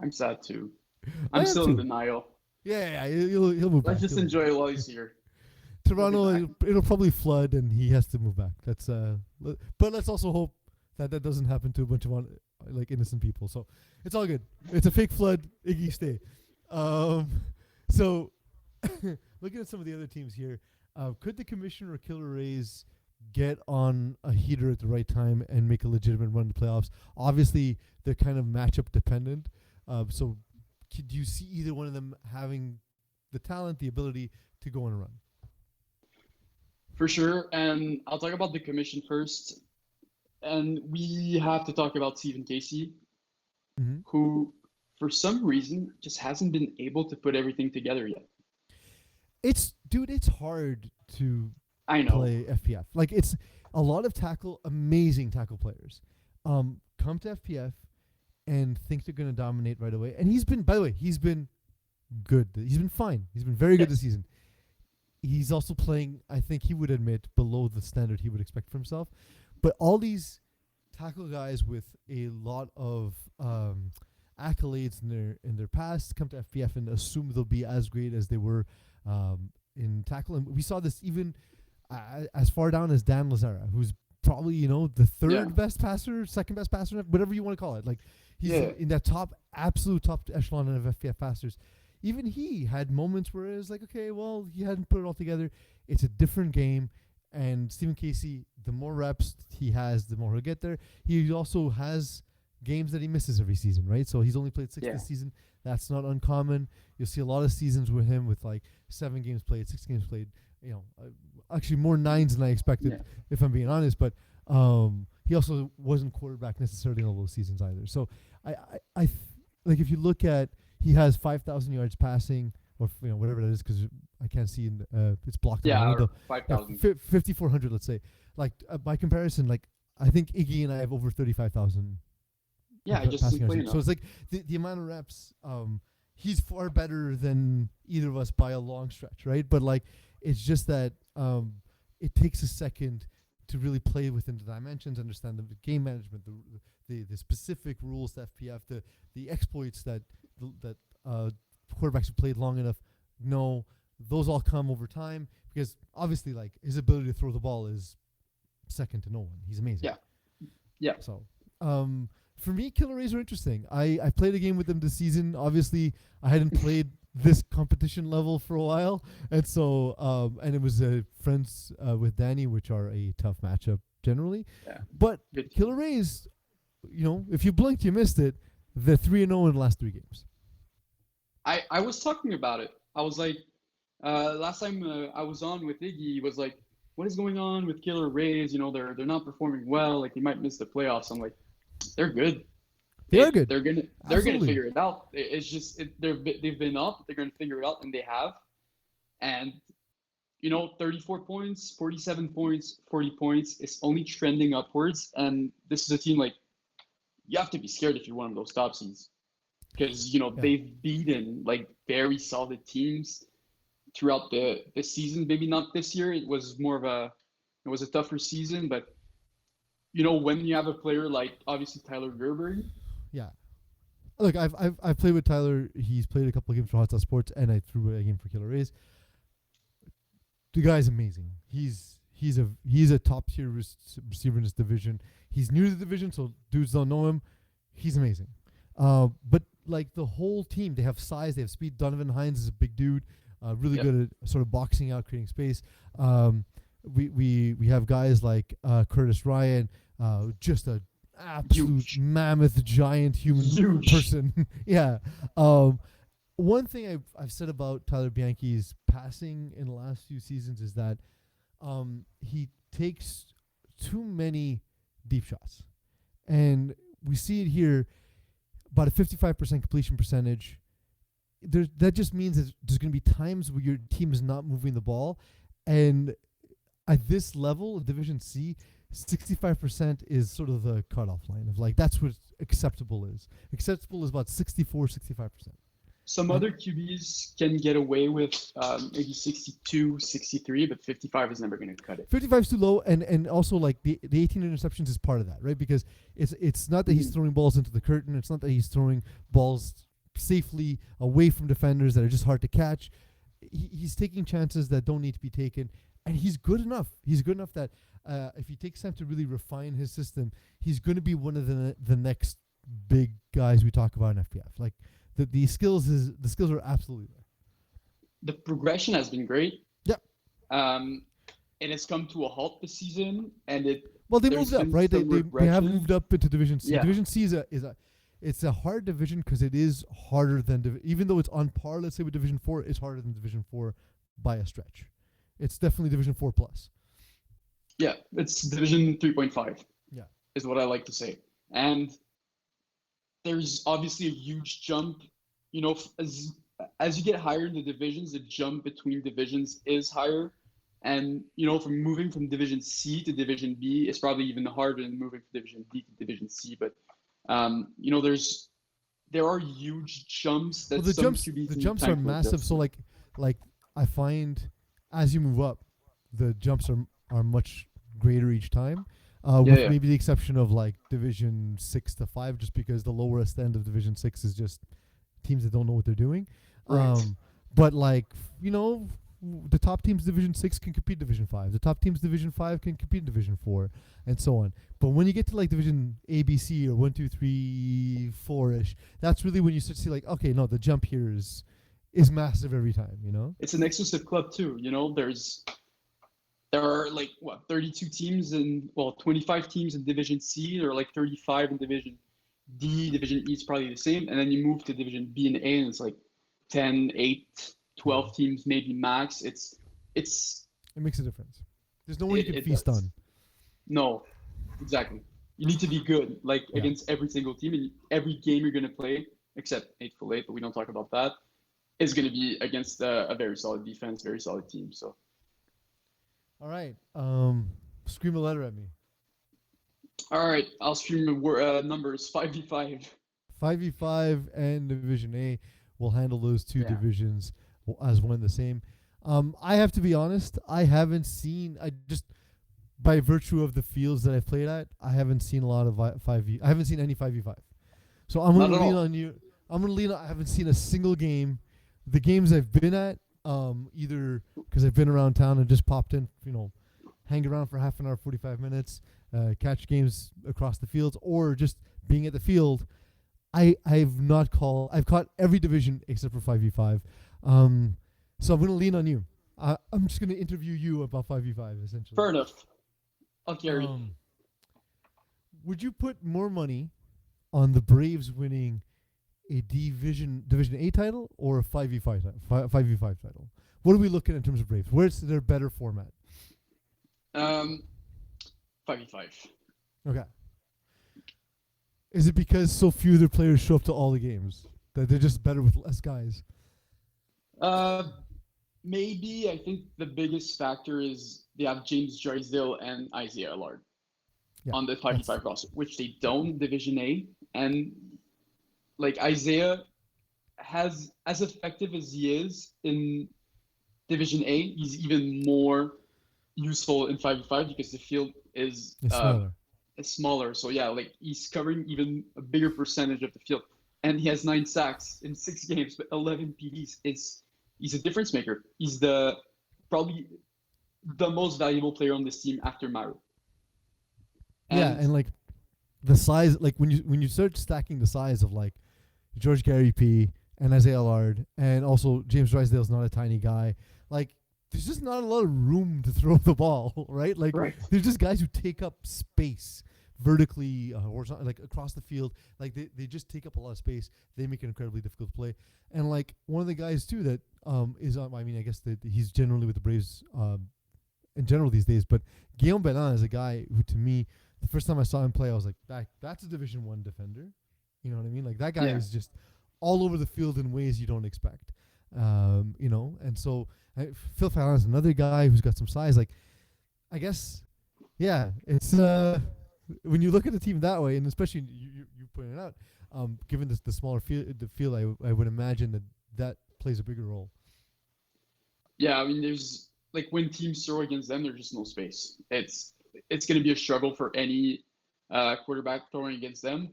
I'm sad too. I I'm am still in too. denial. Yeah, he'll move back. Let's just He'll move enjoy back. it while he's here. Toronto, He'll be back. it'll probably flood and he has to move back. That's but let's also hope that doesn't happen to a bunch of like innocent people. So it's all good. It's a fake flood. Iggy, stay. So looking at some of the other teams here, could the Commissioner or Killer Rays get on a heater at the right time and make a legitimate run to playoffs? Obviously, they're kind of matchup dependent. So do you see either one of them having the talent, the ability to go on a run? For sure. And I'll talk about the commission first. And we have to talk about Stephen Casey, Mm-hmm. who, for some reason, just hasn't been able to put everything together yet. It's hard to I know. play FPF. Like it's a lot of amazing tackle players, come to FPF and think they're going to dominate right away. And by the way, he's been good. He's been fine. He's been very good this season. He's also playing, I think he would admit, below the standard he would expect for himself. But all these tackle guys with a lot of accolades in their past come to FPF and assume they'll be as great as they were in tackle. And we saw this even as far down as Dan Lazara, who's probably the third best passer, second best passer, whatever you want to call it. Like he's in that absolute top echelon of FPF passers. Even he had moments where it was like, okay, well, he hadn't put it all together. It's a different game. And Stephen Casey, the more reps he has, the more he'll get there. He also has games that he misses every season, right? So he's only played 6 this season. That's not uncommon. You'll see a lot of seasons with him with like 7 games played, 6 games played. Actually more 9s than I expected, if I'm being honest. But he also wasn't quarterback necessarily in all those seasons either. So I like if you look at, he has 5,000 yards passing, or whatever that is, because I can't see it's blocked. Yeah, or 5,000. 5,400, let's say. Like by comparison, like I think Iggy and I have over 35,000. Yeah, just passing yards. playing. So it's like the amount of reps. He's far better than either of us by a long stretch, right? But like it's just that it takes a second to really play within the dimensions, understand the game management, the specific rules to FPF, the exploits that quarterbacks who played long enough know. Those all come over time, because obviously like his ability to throw the ball is second to no one. He's amazing. Yeah. So for me, Killer Rays are interesting. I played a game with them this season. Obviously I hadn't played this competition level for a while, and so and it was friends with Danny, which are a tough matchup generally. But Good. Killer Rays, if you blinked you missed it. They're 3-0 in the last 3 games. I was talking about it. I was like, last time I was on with Iggy, he was like, what is going on with Killer Rays? They're not performing well. Like they might miss the playoffs. I'm like, they're good. They're good. They're gonna Absolutely. figure it out. It's just they've been up. They're gonna figure it out, and they have. And 34 points, 47 points, 40 points. It's only trending upwards. And this is a team like you have to be scared if you're one of those top seeds, because they've beaten like very solid teams throughout the season. Maybe not this year. It was a tougher season, but when you have a player like obviously Tyler Gerber. Yeah. Look, I've played with Tyler. He's played a couple of games for Hot Sauce Sports, and I threw a game for Killer Rays. The guy's amazing. He's a top tier receiver in this division. He's new to the division, so dudes don't know him. He's amazing. But like the whole team, they have size, they have speed. Donovan Hines is a big dude, really good at sort of boxing out, creating space. We have guys like Curtis Ryan, just an absolute Huge. mammoth, giant human Huge. person. Yeah. One thing I've said about Tyler Bianchi's passing in the last few seasons is that he takes too many deep shots, and we see it here. About a 55% completion percentage. That just means that there's going to be times where your team is not moving the ball, and at this level of Division C, 65% is sort of the cutoff line of like that's what acceptable is. Acceptable is about 64, 65%. Some other QBs can get away with maybe 62, 63, but 55 is never going to cut it. 55 is too low, and also like the 18 interceptions is part of that, right? Because it's not that he's throwing balls into the curtain. It's not that he's throwing balls safely away from defenders that are just hard to catch. He's taking chances that don't need to be taken, and he's good enough. He's good enough that if he takes time to really refine his system, he's going to be one of the next big guys we talk about in FPF. Like the skills are absolutely there. The progression has been great. Yeah. It has come to a halt this season, and Well, they there's moved up, been right? They some have regression. moved up into Division C. Yeah. Division C it's a hard division because it is harder than even though it's on par, let's say, with Division 4, it's harder than Division 4 by a stretch. It's definitely Division 4 plus. Yeah, it's Division 3.5. Yeah. Is what I like to say. And there's obviously a huge jump. You know, as you get higher in the divisions, the jump between divisions is higher. And, you know, from moving from Division C to Division B is probably even harder than moving from Division B to Division C. But, you know, there are huge jumps that Well, some the QBs need jumps time are to massive. adjust So to. like I find as you move up, the jumps are much greater each time. With Yeah. maybe the exception of like Division 6 to 5, just because the lowest end of Division 6 is just teams that don't know what they're doing. Right. But like, you know, the top teams Division 6 can compete Division 5. The top teams Division 5 can compete Division 4, and so on. But when you get to like Division A, B, C, or 1, 2, 3, 4-ish, that's really when you start to see like, okay, no, the jump here is massive every time, you know? It's an exclusive club too. You know, there are like 32 teams and 25 teams in Division C. There are like 35 in Division D. Division E is probably the same, and then you move to Division B and A, and it's like 10, 8, 12 teams maybe max. It makes a difference. There's no one you can it feast does. on. No, exactly. You need to be good, like Yeah. against every single team, and every game you're gonna play, except 8-8, but we don't talk about that, is gonna be against a very solid defense, very solid team. So. All right. Scream a letter at me. All right, I'll stream the numbers 5v5. 5v5 and Division A will handle those two Yeah. divisions as one and the same. I have to be honest, I haven't seen, by virtue of the fields that I've played at, I haven't seen a lot of 5v. I haven't seen any 5v5. So I'm going Not to at lean all. on you. I'm going to lean on, I haven't seen a single game. The games I've been at, either because I've been around town and just popped in, you know, hang around for half an hour, 45 minutes, catch games across the fields, or just being at the field, I've caught every division except for 5v5. So I'm going to lean on you. I'm just going to interview you about 5v5 essentially. Fair enough. I'll carry. Would you put more money on the Braves winning a Division A title or a 5v5 title? What are we looking at in terms of Braves? Where's their better format? 5v5. Okay. Is it because so few of their players show up to all the games that they're just better with less guys? Maybe I think the biggest factor is they have James Drysdale and Isaiah Allard on the 5v5 roster, which they don't in Division A. And like Isaiah has, as effective as he is in Division A, he's even more useful in 5v5 because the field is smaller. So yeah, like he's covering even a bigger percentage of the field. And he has 9 sacks in 6 games, but 11 PDs. He's a difference maker. He's probably the most valuable player on this team after Maru. And like the size, like when you start stacking the size of like George Gary P and Isaiah Allard, and also James Drysdale's not a tiny guy. Like there's just not a lot of room to throw the ball, right? Like there's just guys who take up space vertically, horizontal, like across the field. Like they just take up a lot of space. They make it incredibly difficult to play. And like one of the guys too that is on. I mean, I guess that he's generally with the Braves in general these days. But Guillaume Belin is a guy who, to me, the first time I saw him play, I was like, that's a Division I defender. You know what I mean? Like that guy is just all over the field in ways you don't expect. You know, and so Phil Fallon is another guy who's got some size. Like, I guess, yeah, it's when you look at the team that way, and especially you pointed it out, given the smaller field, I would imagine that plays a bigger role. Yeah, I mean, there's like when teams throw against them, there's just no space. It's going to be a struggle for any quarterback throwing against them,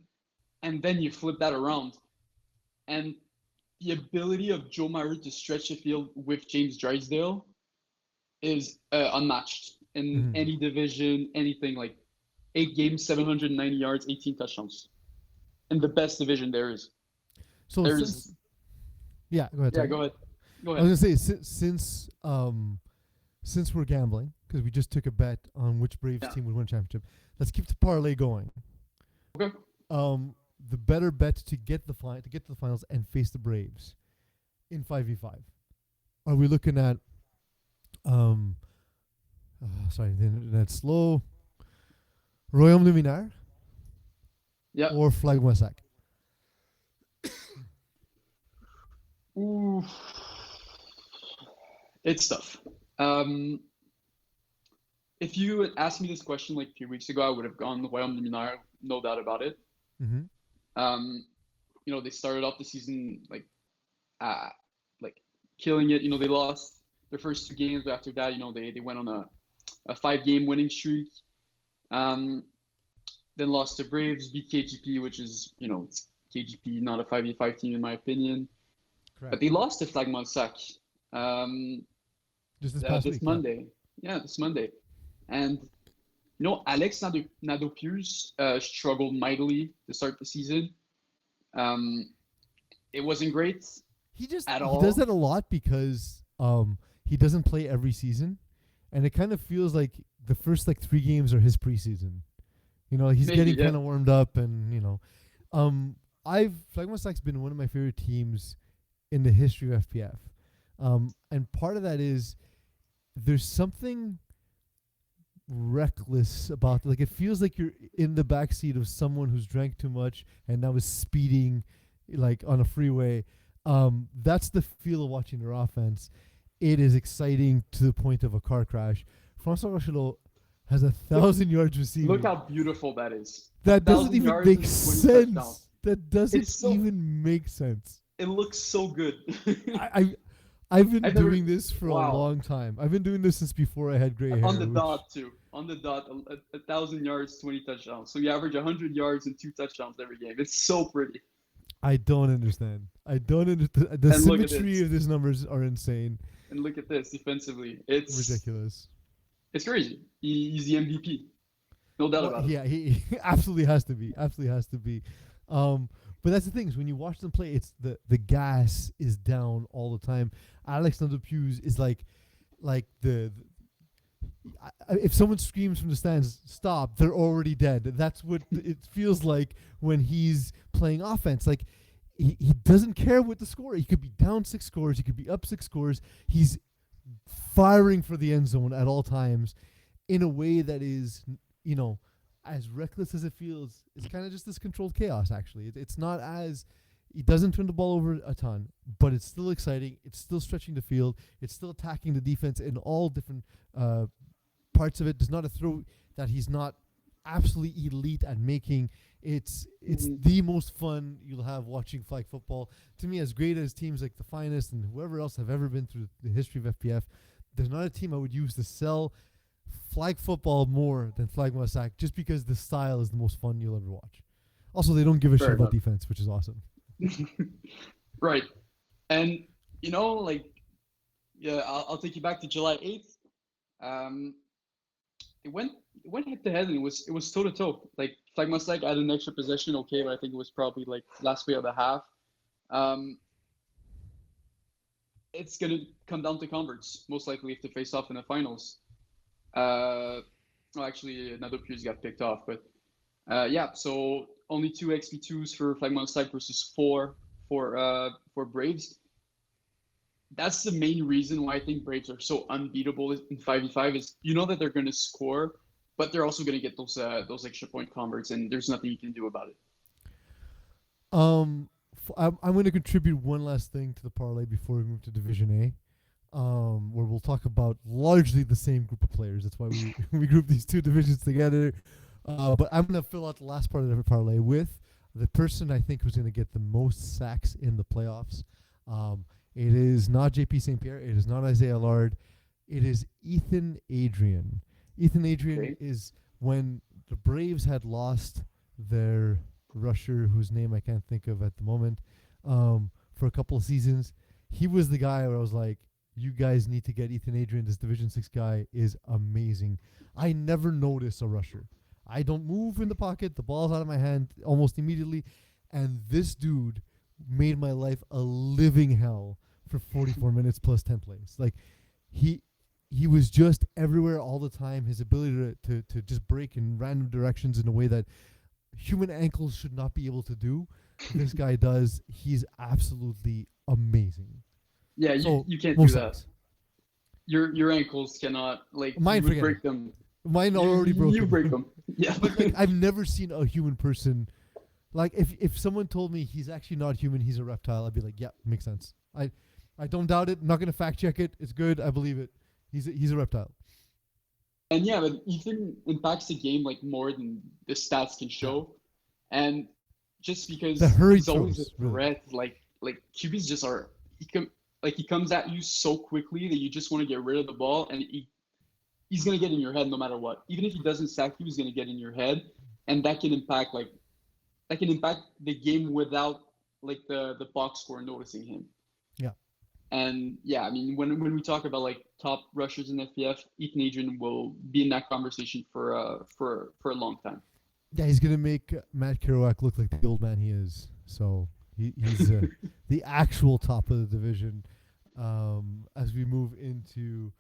and then you flip that around, and the ability of Joe Mauer to stretch the field with James Drysdale is unmatched in any division, anything. Like 8 games, 790 yards, 18 touchdowns. In the best division there is. So go ahead. Yeah, go ahead. I was gonna say since we're gambling, because we just took a bet on which Braves team would win a championship, let's keep the parlay going. Okay. The better bet to get to the finals and face the Braves in 5v5. Are we looking at sorry, the internet's slow. Royaume Luminaire? Yeah. Or Flag Moissac? Ooh. It's tough. If you had asked me this question like 2 weeks ago, I would have gone Royaume Luminaire, no doubt about it. Mm-hmm. You know, they started off the season like killing it. You know, they lost their first 2 games, but after that, you know, they went on a 5-game winning streak. Then lost to Braves, beat KGP, which is, you know, it's KGP, not a 5v5 team in my opinion. Correct. But they lost to Flag Moissac just this past week, Monday. Yeah, this Monday. And you know, Alex Nadeau-Pius struggled mightily to start the season. It wasn't great. He does that a lot because he doesn't play every season, and it kind of feels like the first 3 games are his preseason. You know, he's getting kind of warmed up, and you know, Flag Moissac's been one of my favorite teams in the history of FPF, and part of that is there's something reckless about, like, it feels like you're in the backseat of someone who's drank too much and now is speeding like on a freeway. That's the feel of watching their offense. It is exciting to the point of a car crash. Francois Rochelot has 1,000 yards receiving. Look how beautiful that is. That doesn't even make sense. That doesn't even make sense. It looks so good. I've been doing this for a long time. I've been doing this since before I had gray hair. On the dot, too. On the dot, 1,000 yards, 20 touchdowns. So you average 100 yards and 2 touchdowns every game. It's so pretty. I don't understand. The symmetry of these numbers are insane. And look at this defensively. It's ridiculous. It's crazy. He's the MVP. No doubt about it. Yeah, he absolutely has to be. Absolutely has to be. But that's the thing, is when you watch them play, it's the gas is down all the time. Alex Nadeau-Pius is like if someone screams from the stands, stop, they're already dead. That's what it feels like when he's playing offense. Like, he doesn't care what the score. He could be down 6 scores. He could be up 6 scores. He's firing for the end zone at all times in a way that is, you know, as reckless as it feels. It's kind of just this controlled chaos, actually. It's not as... He doesn't turn the ball over a ton, but it's still exciting. It's still stretching the field. It's still attacking the defense in all different parts of it. There's not a throw that he's not absolutely elite at making. It's the most fun you'll have watching flag football. To me, as great as teams like the Finest and whoever else have ever been through the history of FPF, there's not a team I would use to sell flag football more than Flag Moissac, just because the style is the most fun you'll ever watch. Also, they don't give a shit about defense, which is awesome. Right. And, you know, like, yeah, I'll take you back to July 8th. It went head to head, and it was toe to toe. Like, Flag Moissac had an extra possession, okay, but I think it was probably like last play of the half. It's gonna come down to converts, most likely, if they face off in the finals. Actually, another Pius got picked off, but Yeah, so only 2 XP2s for Flagmon side versus 4 for Braves. That's the main reason why I think Braves are so unbeatable in 5v5 is you know that they're going to score, but they're also going to get those extra point converts, and there's nothing you can do about it. I'm going to contribute one last thing to the parlay before we move to Division A, where we'll talk about largely the same group of players. That's why we we group these two divisions together. But I'm going to fill out the last part of the parlay with the person I think who's going to get the most sacks in the playoffs. It is not JP St. Pierre. It is not Isaiah Lard. It is Ethan Adrian. Ethan Adrian Okay. is when the Braves had lost their rusher, whose name I can't think of at the moment, for a couple of seasons. He was the guy where I was like, you guys need to get Ethan Adrian. This Division 6 guy is amazing. I never notice a rusher. I don't move in the pocket. The ball's out of my hand almost immediately. And this dude made my life a living hell for 44 minutes plus 10 plays. Like, he was just everywhere all the time. His ability to just break in random directions in a way that human ankles should not be able to do, this guy does. He's absolutely amazing. Yeah, So, you can't do most that. sacks. Your ankles cannot like Mine, you would forget break it. them. Mine are already broken. You break them. Yeah. But like, I've never seen a human person. Like, if someone told me he's actually not human, he's a reptile, I'd be like, yeah, makes sense. I don't doubt it. I'm not gonna fact check it. It's good. I believe it. He's a reptile. And yeah, but Ethan impacts the game like more than the stats can show. And just because The hurry he's always throws, a threat, like QBs just are he comes at you so quickly that you just want to get rid of the ball, and he's gonna get in your head no matter what. Even if he doesn't sack you, he's gonna get in your head, and that can impact the game without like the box score noticing him. Yeah. And yeah, I mean, when we talk about like top rushers in FPF, Ethan Adrian will be in that conversation for a long time. Yeah, he's gonna make Matt Kerouac look like the old man he is. So he's the actual top of the division. As we move into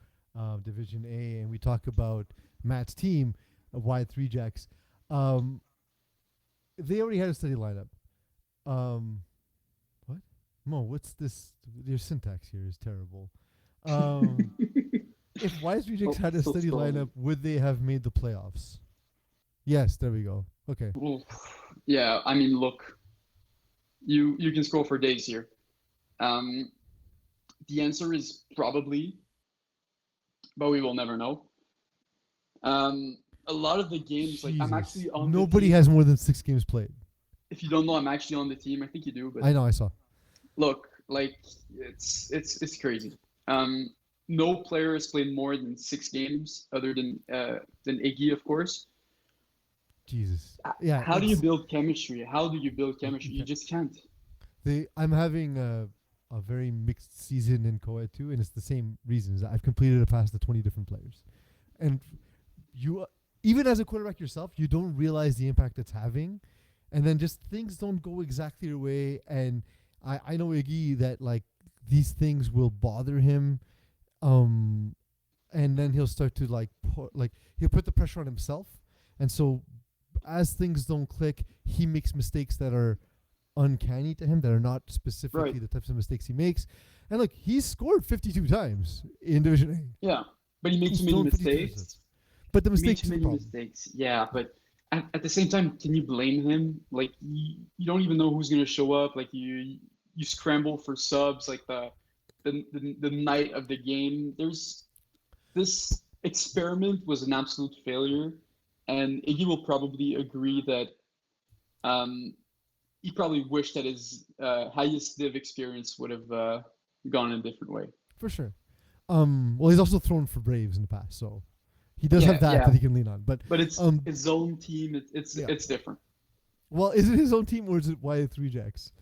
Division A and we talk about Matt's team, Wide Three Jacks, they already had a steady lineup. What? Mo, what's this? Your syntax here is terrible. If Wide Three Jacks had a So steady strong. lineup, would they have made the playoffs? Yes, there we go. Okay. Oof. Yeah, I mean, look, you can scroll for days here. The answer is probably, but we will never know. A lot of the games, like I'm Jesus. actually on Nobody the team. has more than 6 games played. If you don't know, I'm actually on the team. I think you do, but I know, I saw. look, like it's crazy. No player has played more than 6 games, other than Iggy, of course. Jesus. Yeah. How do you it's- build chemistry? How do you build chemistry? You can't. just can't. I'm having a very mixed season in co-ed too, and it's the same reasons. I've completed a pass to 20 different players, and you, even as a quarterback yourself, you don't realize the impact it's having, and then just things don't go exactly your way. And I know Iggy that like these things will bother him, and then he'll start to he'll put the pressure on himself, and so as things don't click, he makes mistakes that are uncanny to him, that are not specifically Right. the types of mistakes he makes. And look, he's scored 52 times in Division A. Yeah, but he made He's too many thrown 52 mistakes. interceptions. But the He made mistakes too is the many problem. mistakes. Yeah, but at the same time, can you blame him? Like you don't even know who's gonna show up. Like you scramble for subs like the night of the game. This experiment was an absolute failure, and Iggy will probably agree that he probably wished that his highest div experience would have gone a different way. For sure. Well, he's also thrown for Braves in the past, so he does Yeah, have that yeah. that he can lean on. But But it's Um, his own team. yeah. It's different. well, is it his own team or is it Y3 Jacks?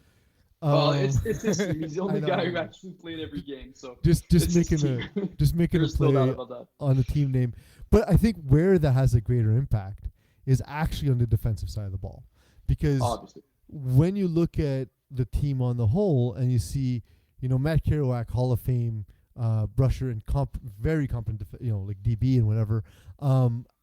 Well, it's his team. He's the I only know, guy I who know. actually played every game. So Just it's his making team. a There's no doubt play about that. on the team name. But I think where that has a greater impact is actually on the defensive side of the ball, because Obviously. when you look at the team on the whole and you see, Matt Kerouac, Hall of Fame rusher and very competent, like DB and whatever.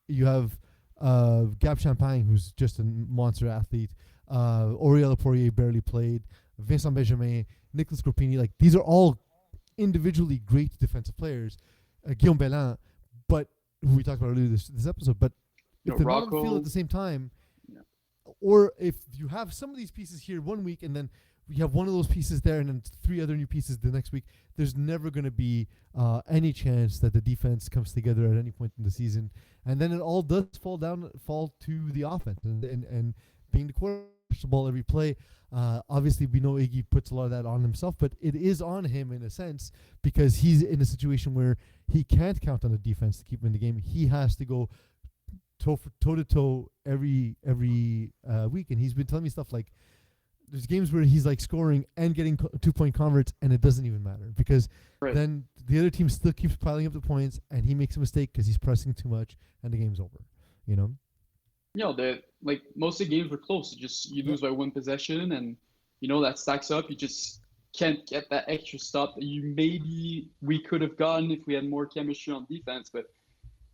You have Gab Champagne, who's just a monster athlete. Auriel Poirier barely played. Vincent Benjamin, Nicolas Gropini, like these are all individually great defensive players. Guillaume Belin, but who we talked about earlier this episode. But if they're not on the field at the same time, or if you have some of these pieces here one week and then you have one of those pieces there and then 3 other new pieces the next week, there's never going to be any chance that the defense comes together at any point in the season. And then it all does fall to the offense and being the quarterback the ball every play. Obviously, we know Iggy puts a lot of that on himself, but it is on him in a sense because he's in a situation where he can't count on the defense to keep him in the game. He has to go toe to toe every week, and he's been telling me stuff like there's games where he's like scoring and getting 2-point converts, and it doesn't even matter because then the other team still keeps piling up the points, and he makes a mistake because he's pressing too much, and the game's over. You know. Like most of the games were close. You lose by 1 possession, and that stacks up. You just can't get that extra stop that we could have gotten if we had more chemistry on defense. But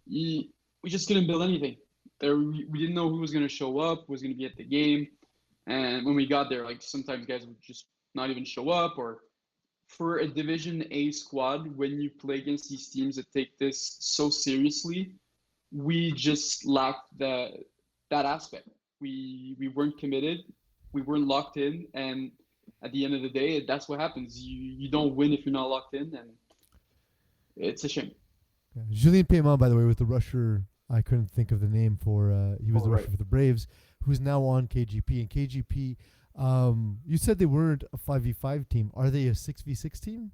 we just couldn't build anything. We didn't know who was going to show up, who was going to be at the game, and when we got there, like sometimes guys would just not even show up. Or for a Division A squad, when you play against these teams that take this so seriously, we just lacked that aspect. We weren't committed, we weren't locked in, and at the end of the day, that's what happens. You don't win if you're not locked in, and it's a shame. Yeah. Julien Paiement, by the way, with the rusher, I couldn't think of the name for. He was the rusher for the Braves, who's now on KGP. And KGP, you said they weren't a 5v5 team. Are they a 6v6 team?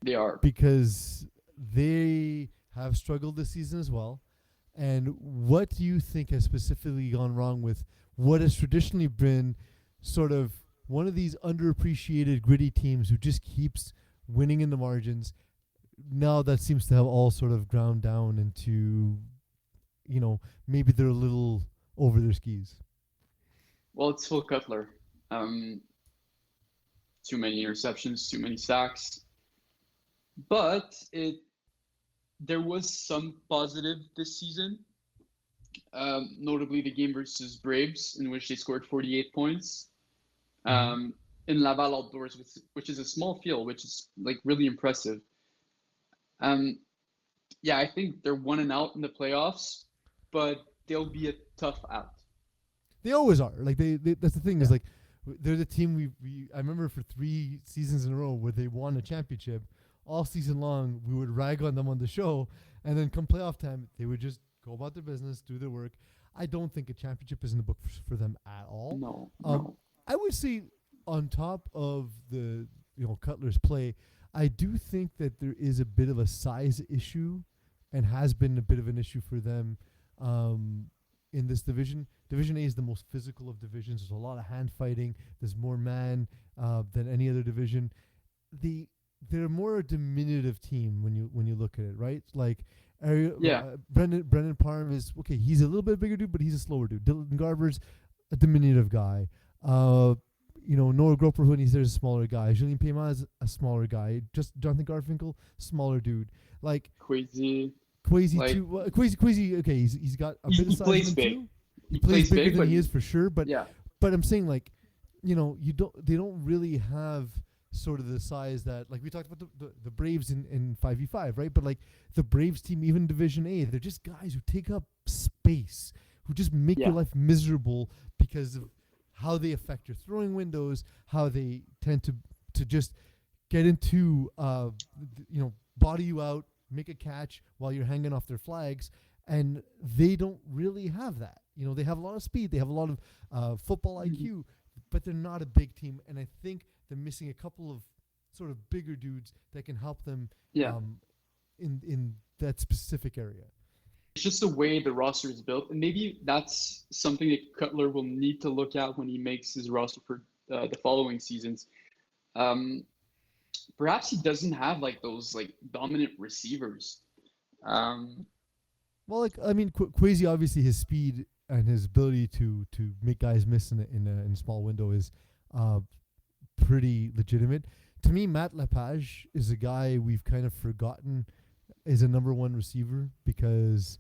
They are, because they have struggled this season as well. And what do you think has specifically gone wrong with what has traditionally been sort of one of these underappreciated gritty teams who just keeps winning in the margins? Now that seems to have all sort of ground down into, maybe they're a little over their skis. Well, it's Phil Cutler. Too many interceptions, too many sacks. But there was some positive this season, notably the game versus Braves, in which they scored 48 points. In Laval outdoors, which is a small field, which is like really impressive. I think they're 1-out in the playoffs, but they'll be a tough out. They always are. Like they that's the thing is like they're the team I remember for 3 seasons in a row where they won a championship. All season long, we would rag on them on the show, and then come playoff time, they would just go about their business, do their work. I don't think a championship is in the book for them at all. No. I would say on top of the Cutler's play, I do think that there is a bit of a size issue, and has been a bit of an issue for them in this division. Division A is the most physical of divisions. There's a lot of hand fighting. There's more man than any other division. They're more a diminutive team when you look at it, right? Like, Brendan Parham is okay. He's a little bit bigger dude, but he's a slower dude. Dylan Garber's a diminutive guy. Noah Groper, when he's there, is a smaller guy. Julien Paiement is a smaller guy. Just Jonathan Garfinkel, smaller dude. Like Quasi like, too. Quasi. Okay, he's got a bit of size. Plays in him big. too. He plays bigger than he is for sure. But yeah. But I'm saying like, they don't really have sort of the size that, like we talked about the Braves in 5v5, right? But like the Braves team, even Division A, they're just guys who take up space, who just make your life miserable because of how they affect your throwing windows, how they tend to just get into, body you out, make a catch while you're hanging off their flags. And they don't really have that. They have a lot of speed. They have a lot of football IQ, but they're not a big team. And I think they're missing a couple of sort of bigger dudes that can help them in that specific area. It's just the way the roster is built, and maybe that's something that Cutler will need to look at when he makes his roster for the following seasons. Perhaps he doesn't have like those like dominant receivers. Quasi, obviously his speed and his ability to make guys miss in a small window is pretty legitimate. To me, Matt Lepage is a guy we've kind of forgotten is a number 1 receiver because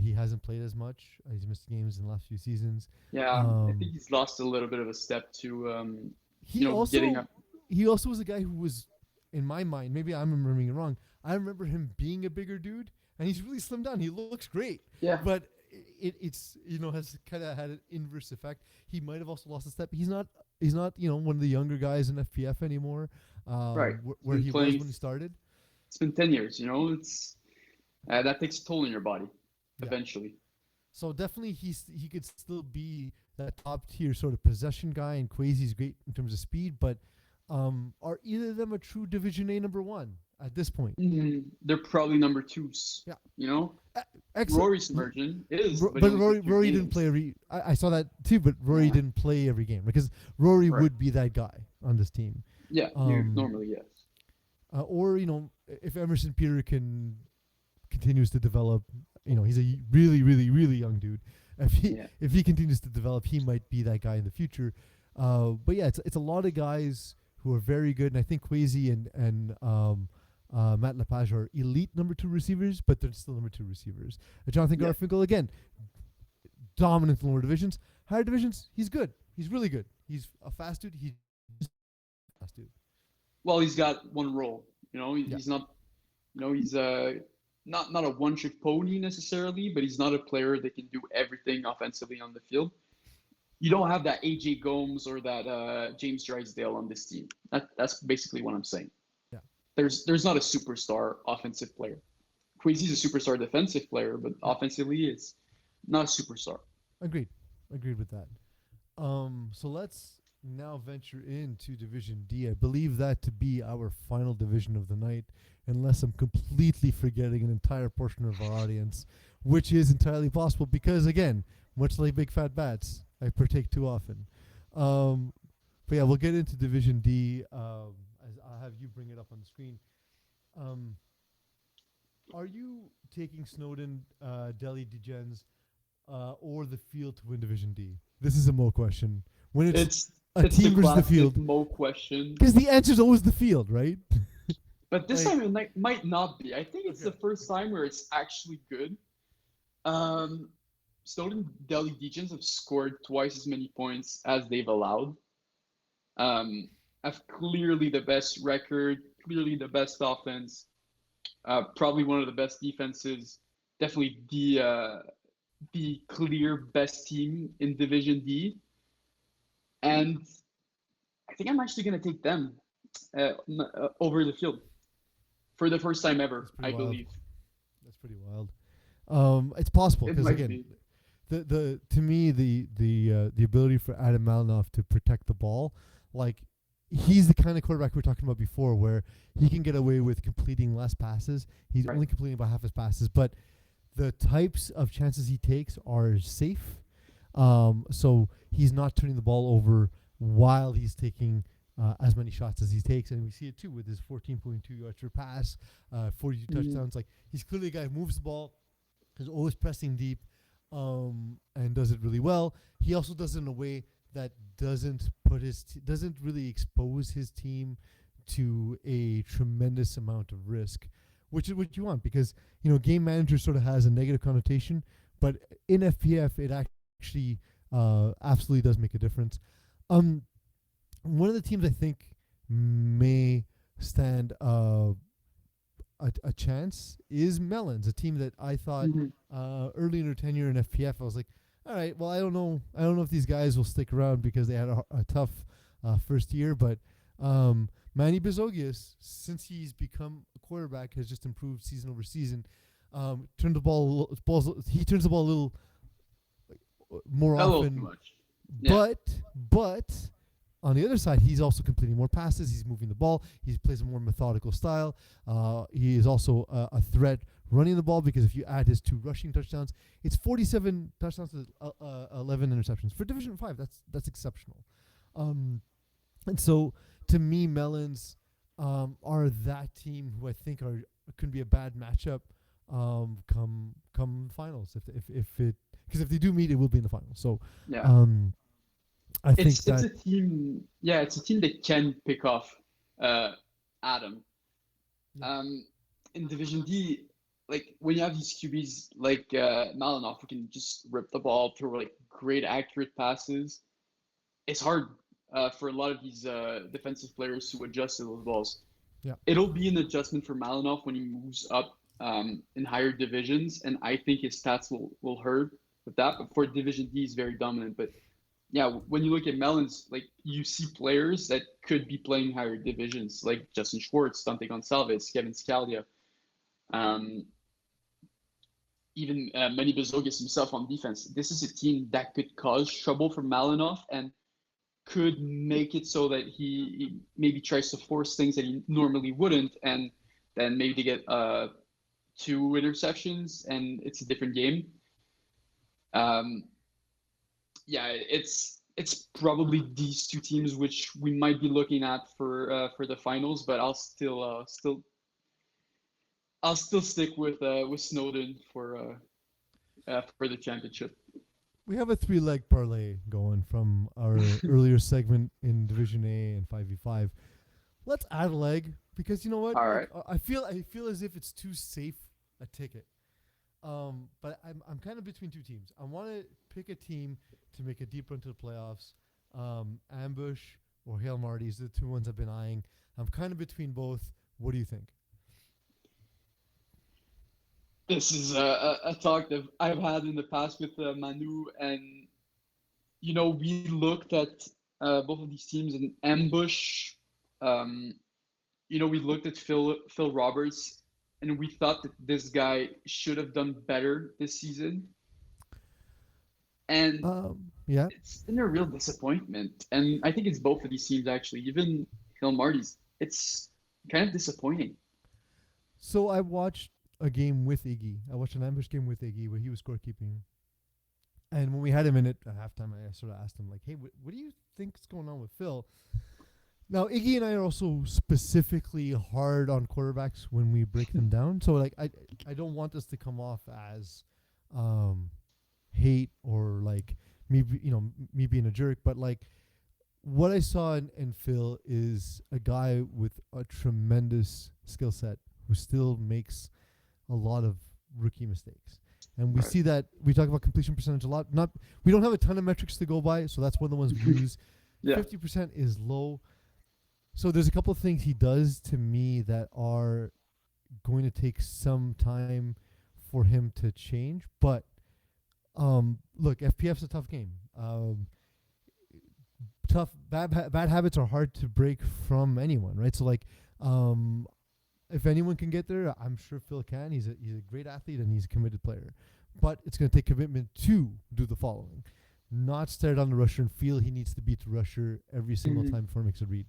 He hasn't played as much. He's missed games in the last few seasons. Yeah, I think Um, he's lost a little bit of a step to he getting also up. he also was a guy who was, in my mind, maybe I'm remembering it wrong. I remember him being a bigger dude, and he's really slimmed down. He looks great, Yeah, but it's has kind of had an inverse effect. He might have also lost a step. He's not one of the younger guys in FPF anymore, right. He's where been he was playing. when he started. It's been 10 years. It's that takes a toll on your body Yeah. eventually. So definitely he could still be that top tier sort of possession guy, and Quasi's great in terms of speed, but are either of them a true Division A number one at this point? They're probably number twos. Yeah. You know, Excellent. Rory's emerging is, but he But only played two Rory didn't games. play every. I saw that too, but Rory Yeah. didn't play every game because Rory Right. would be that guy on this team. Yeah, you normally yes. Or if Emerson Peter continues to develop, he's a really, really, really young dude. Yeah. If he continues to develop, he might be that guy in the future. But yeah, it's a lot of guys who are very good, and I think Quasi and Matt Lepage are elite number 2 receivers, but they're still number 2 receivers. Jonathan Yeah. Garfinkel again, dominant in lower divisions. Higher divisions, he's good. He's really good. He's a fast dude. He's a fast dude. Well, he's got one role. Yeah. He's not. He's not a one-trick pony necessarily, but he's not a player that can do everything offensively on the field. You don't have that AJ Gomes or that James Drysdale on this team. That's basically what I'm saying. Yeah. There's not a superstar offensive player. Quasi's a superstar defensive player, but offensively, it's not a superstar. Agreed with that. So let's now venture into Division D. I believe that to be our final division of the night, unless I'm completely forgetting an entire portion of our audience, which is entirely possible because, again, much like Big Fat Bats, I partake too often. But yeah, we'll get into Division D. As I'll have you bring it up on the screen. Are you taking Snowden, Delhi Degens, or the field to win Division D? This is a Mo question. When it's a team the versus the classic field, Mo question. because the answer is always the field, right? But this Like- time it might not be. I think it's Okay. the first time where it's actually good. Snowden Delhi Degens have scored twice as many points as they've allowed. Have clearly the best record, clearly the best offense, probably one of the best defenses. Definitely the clear best team in Division D. And I think I'm actually going to take them over the field for the first time ever, That's pretty I wild. believe. That's pretty wild. It's possible It because might again, be. the to me the ability for Adam Malinoff to protect the ball, like he's the kind of quarterback we were talking about before, where he can get away with completing less passes. He's Right. only completing about half his passes, but the types of chances he takes are safe. So he's not turning the ball over while he's taking as many shots as he takes, and we see it too with his 14.2 yards per pass, 42 touchdowns. Like he's clearly a guy who moves the ball, is always pressing deep, and does it really well. He also does it in a way that doesn't really expose his team to a tremendous amount of risk, which is what you want because game manager sort of has a negative connotation, but in FPF it actually absolutely does make a difference. One of the teams I think may stand a chance is Melons, a team that I thought early in their tenure in FPF, I was like, all right, well, I don't know if these guys will stick around because they had a tough first year, but Manny Bezogias, since he's become a quarterback, has just improved season over season. He turns the ball a little more A little too often, much. Yeah. but on the other side, he's also completing more passes. He's moving the ball. He plays a more methodical style. He is also a threat running the ball because if you add his 2 rushing touchdowns, it's 47 touchdowns to 11 interceptions for Division 5. That's exceptional. And so to me, Melons are that team who I think could be a bad matchup come finals because if they do meet, it will be in the finals. So Yeah. I think It's a team. Yeah, it's a team that can pick off Adam. Yeah. In Division D, like when you have these QBs like Malinoff who can just rip the ball, throw like great accurate passes, it's hard for a lot of these defensive players to adjust to those balls. Yeah. It'll be an adjustment for Malinoff when he moves up in higher divisions, and I think his stats will hurt with that. But for Division D, he's very dominant. But yeah, when you look at Melons, like you see players that could be playing higher divisions, like Justin Schwartz, Dante Gonçalves, Kevin Scalia, um, even Manny Bezogas himself on defense. This is a team that could cause trouble for Malinoff and could make it so that he maybe tries to force things that he normally wouldn't, and then maybe they get 2 interceptions and it's a different game. Yeah, it's probably these two teams which we might be looking at for the finals, but I'll still stick with Snowden for the championship. We have a 3-leg parlay going from our earlier segment in Division A and 5v5. Let's add a leg because you know what? All right. I feel as if it's too safe a ticket. But I'm kind of between two teams. I want to pick a team to make a deep run to the playoffs. Ambush or Hail Marty's, the two ones I've been eyeing. I'm kind of between both. What do you think? This is a talk that I've had in the past with Manu, and we looked at both of these teams in Ambush. We looked at Phil Roberts, and we thought that this guy should have done better this season. And yeah, it's been a real disappointment. And I think it's both of these teams actually. Even Hill Marty's, it's kind of disappointing. So I watched a game with Iggy. I watched an Ambush game with Iggy where he was scorekeeping. And when we had him in it at halftime, I sort of asked him, like, hey, what do you think is going on with Phil? Now, Iggy and I are also specifically hard on quarterbacks when we break them down. So, like, I don't want this to come off as hate or, like, me being a jerk. But, like, what I saw in Phil is a guy with a tremendous skill set who still makes a lot of rookie mistakes. And we see that we talk about completion percentage a lot. We don't have a ton of metrics to go by, so that's one of the ones we use. Yeah. 50% is low. So there's a couple of things he does to me that are going to take some time for him to change. But look, FPF's a tough game. Bad habits are hard to break from anyone, right? So like, if anyone can get there, I'm sure Phil can. He's a great athlete and he's a committed player. But it's going to take commitment to do the following. Not stare down the rusher and feel he needs to beat the rusher every single time before he makes a read.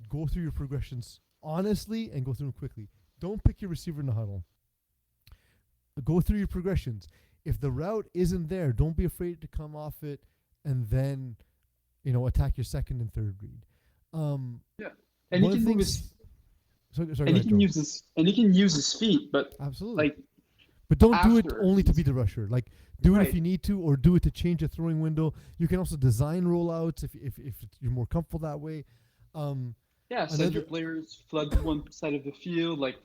Go through your progressions honestly and go through them quickly. Don't pick your receiver in the huddle. Go through your progressions. If the route isn't there, don't be afraid to come off it and then, attack your second and third read. Yeah. And he can move his and he can use his feet, but absolutely. like, but don't do it only to beat the rusher. Like, do it if you need to, or do it to change a throwing window. You can also design rollouts if you're more comfortable that way. Send your players flood one side of the field. Like,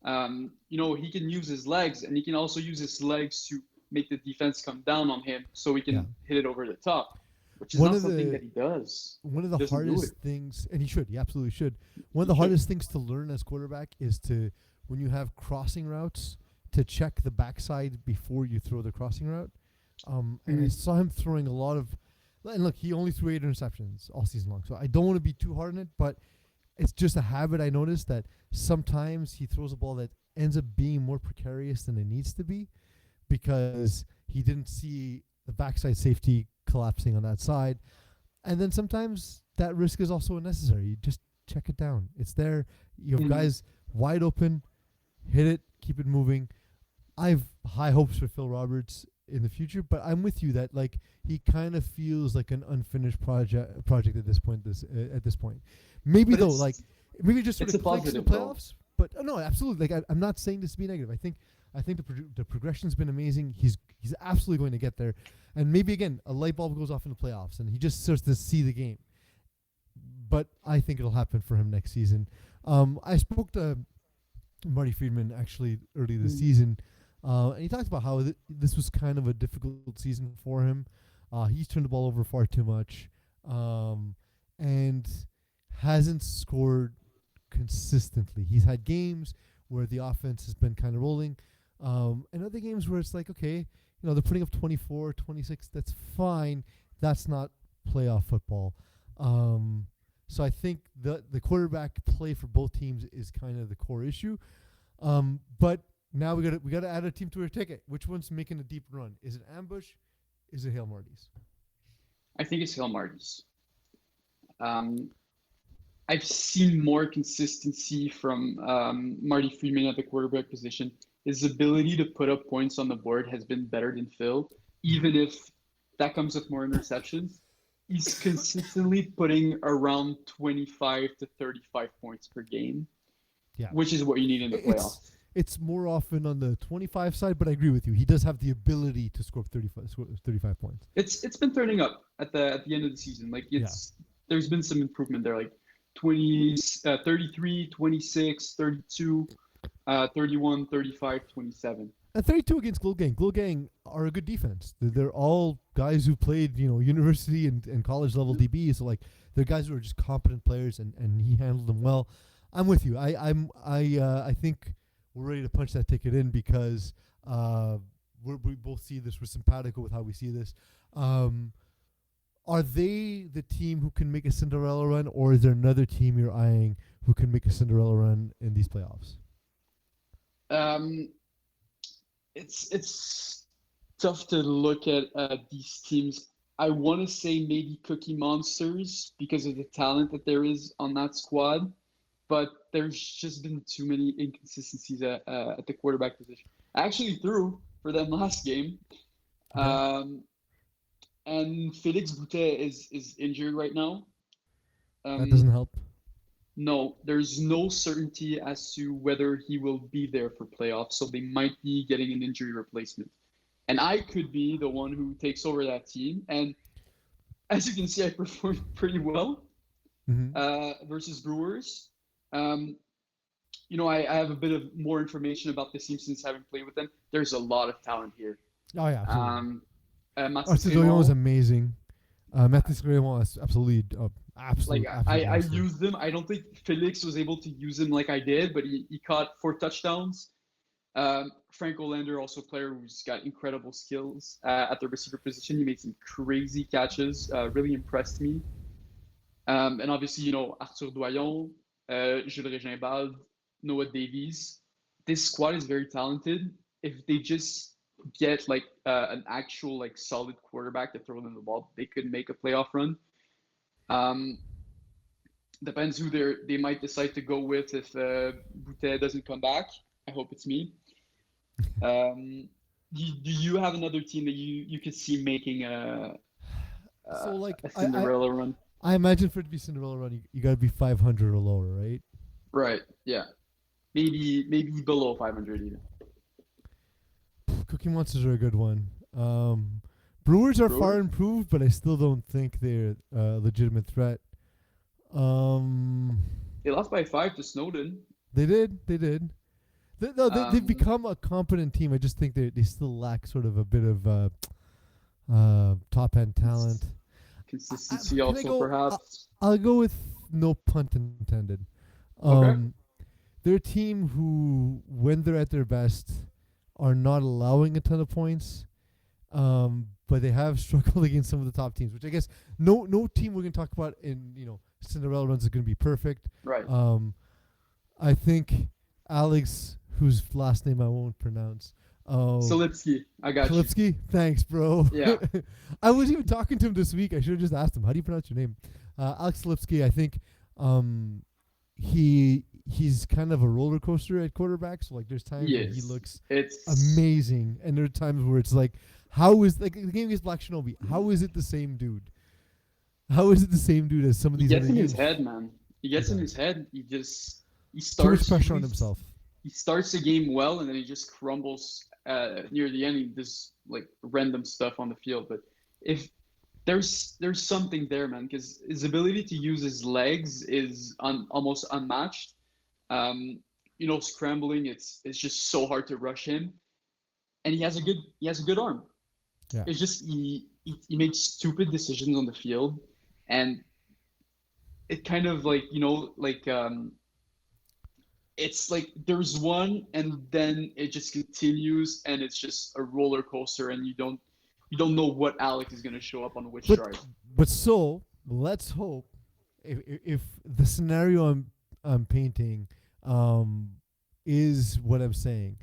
he can use his legs, and he can also use his legs to make the defense come down on him, so he can hit it over the top. Which is not something that he does. One of the hardest things, and he absolutely should. One of the hardest things to learn as quarterback is to, when you have crossing routes, to check the backside before you throw the crossing route. And I saw him throwing a lot of, and look, he only threw 8 interceptions all season long. So I don't want to be too hard on it, but it's just a habit I noticed that sometimes he throws a ball that ends up being more precarious than it needs to be because he didn't see the backside safety collapsing on that side. And then sometimes that risk is also unnecessary. You just check it down. It's there. You have guys wide open, hit it, keep it moving. I have high hopes for Phil Roberts in the future, but I'm with you that like he kind of feels like an unfinished project at this point. Maybe just sort of clicks in the playoffs. But no, absolutely. Like I'm not saying this to be negative. I think the progression's been amazing. He's absolutely going to get there. And maybe, again, a light bulb goes off in the playoffs, and he just starts to see the game. But I think it'll happen for him next season. I spoke to Marty Friedman actually early this Mm. season, and he talked about how this was kind of a difficult season for him. He's turned the ball over far too much, and hasn't scored consistently. He's had games where the offense has been kind of rolling, and other games where it's like, okay, they're putting up 24, 26. That's fine. That's not playoff football. So I think the quarterback play for both teams is kind of the core issue. But now we gotta add a team to our ticket. Which one's making a deep run? Is it ambush? Is it Hail Marty's? I think it's Hill Martins. Um, I've seen more consistency from Marty Freeman at the quarterback position. His ability to put up points on the board has been better than Phil, Mm-hmm. even if that comes with more interceptions. He's consistently putting around 25 to 35 points per game, Yeah, which is what you need in the it's playoffs. it's more often on the 25 side, but I agree with you. He does have the ability to score 35 points. It's been turning up at the end of the season. Like Yeah, it's there's been some improvement there, like 20, 33, 26, 32, 31, 35, 27. and 32 against Glow Gang. Glow Gang are a good defense. They're all guys who played, university and college level DB. So like, they're guys who are just competent players, and he handled them well. I'm with you. I think we're ready to punch that ticket in because we both see this. We're simpatico with how we see this. Um, are they the team who can make a Cinderella run, or is there another team you're eyeing who can make a Cinderella run in these playoffs? Um, it's tough to look at these teams. I want to say maybe Cookie Monsters because of the talent that there is on that squad, but there's just been too many inconsistencies at the quarterback position. I actually threw for them last game, Okay, um, and Felix Boutet is injured right now. that Um, doesn't help. no, there's no certainty as to whether he will be there for playoffs, so they might be getting an injury replacement. And I could be the one who takes over that team. And as you can see, I performed pretty well Mm-hmm. versus Brewers. Um, I have a bit of more information about the team since having played with them. There's a lot of talent here. Oh yeah, absolutely. Um, Arthur Mathis Doyon is Raymond, amazing. Matthew Raymond is absolutely, like absolute I monster. used them. I don't think Felix was able to use him like I did, but he caught 4 touchdowns. Frank Olander, also a player who's got incredible skills at the receiver position. He made some crazy catches, really impressed me. And obviously, Arthur Doyon, Jules Régimbald, Noah Davies. This squad is very talented. If they just get like an actual like solid quarterback to throw them the ball, they could make a playoff run. Um, Depends who they might decide to go with if Boutet doesn't come back. I hope it's me. Um, do you have another team that you could see making So like, a I Cinderella run? I imagine for it to be Cinderella run, you gotta be 500 or lower, right? Right. Yeah. Maybe below 500 even. Cookie Monsters are a good one. Brewers are far Brewer. improved, but I still don't think they're a legitimate threat. Um, They lost by 5 to Snowden. they did, they did. No, they've Um, become a competent team. I just think they still lack sort of a bit of top end talent. Consistency Can I also go? perhaps. I'll go with no punt intended. Okay. Um, they're a team who, when they're at their best, are not allowing a ton of points. But they have struggled against some of the top teams, which I guess no team we're gonna talk about in Cinderella runs is gonna be perfect. Right. I think Alex, whose last name I won't pronounce. Oh, Solipsky, I got you. Kalipsky, thanks, bro. Yeah. I was even talking to him this week. I should have just asked him, how do you pronounce your name? Alex Kalipsky, I think he's kind of a roller coaster at quarterback. So like there's times where he Yes. looks It's amazing, and there are times where it's like, how is like the game against Black Shinobi? How is it the same dude? How is it the same dude as some of he these gets other in his games? head, man. He gets in does. his head. He Too much starts pressure on usually himself. he starts the game well and then he just crumbles near the end. He does like random stuff on the field. But if there's something there, man, because his ability to use his legs is almost unmatched. Um, scrambling, it's just so hard to rush him. And he has a good arm. Yeah. It's just he makes stupid decisions on the field, and it kind of like it's like there's one, and then it just continues, and it's just a roller coaster, and you don't know what Alex is gonna show up on which chart. But so let's hope if the scenario I'm painting is what I'm saying,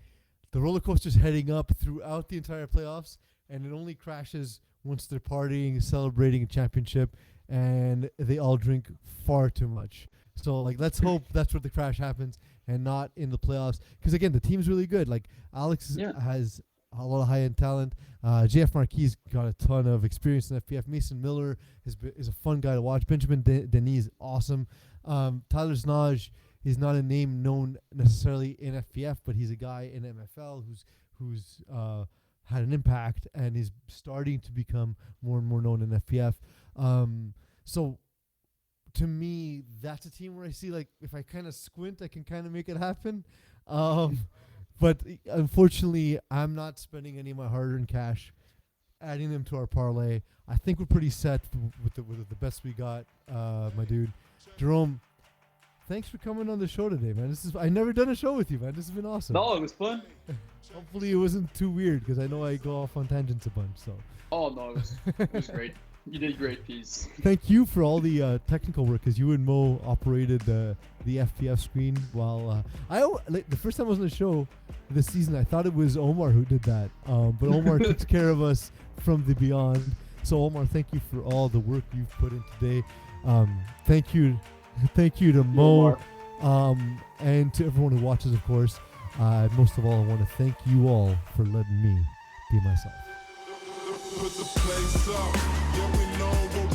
the roller coaster's heading up throughout the entire playoffs, and it only crashes once they're partying, celebrating a championship, and they all drink far too much. So like, let's hope that's where the crash happens, and not in the playoffs. Because again, the team's really good. Like Alex has a lot of high-end talent. JF Marquis got a ton of experience in FPF. Mason Miller is a fun guy to watch. Benjamin Denis is awesome. Tyler Znaj is not a name known necessarily in FPF, but he's a guy in MFL who's had an impact and is starting to become more and more known in FPF. So to me, that's a team where I see, like, if I kind of squint, I can kind of make it happen. But unfortunately, I'm not spending any of my hard-earned cash adding them to our parlay. I think we're pretty set with the best we got, my dude. Jerome, thanks for coming on the show today, man. I've never done a show with you, man. This has been awesome. No, it was fun. Hopefully it wasn't too weird, because I know I go off on tangents a bunch. So. Oh no, it was great. You did great, Peace. Thank you for all the technical work, because you and Mo operated the FPF screen while the first time I was on the show this season, I thought it was Omar who did that, but Omar takes care of us from the beyond. So Omar, thank you for all the work you've put in today. Thank you to Mo, and to everyone who watches, of course. Most of all, I want to thank you all for letting me be myself. Put the place up, yeah, we know what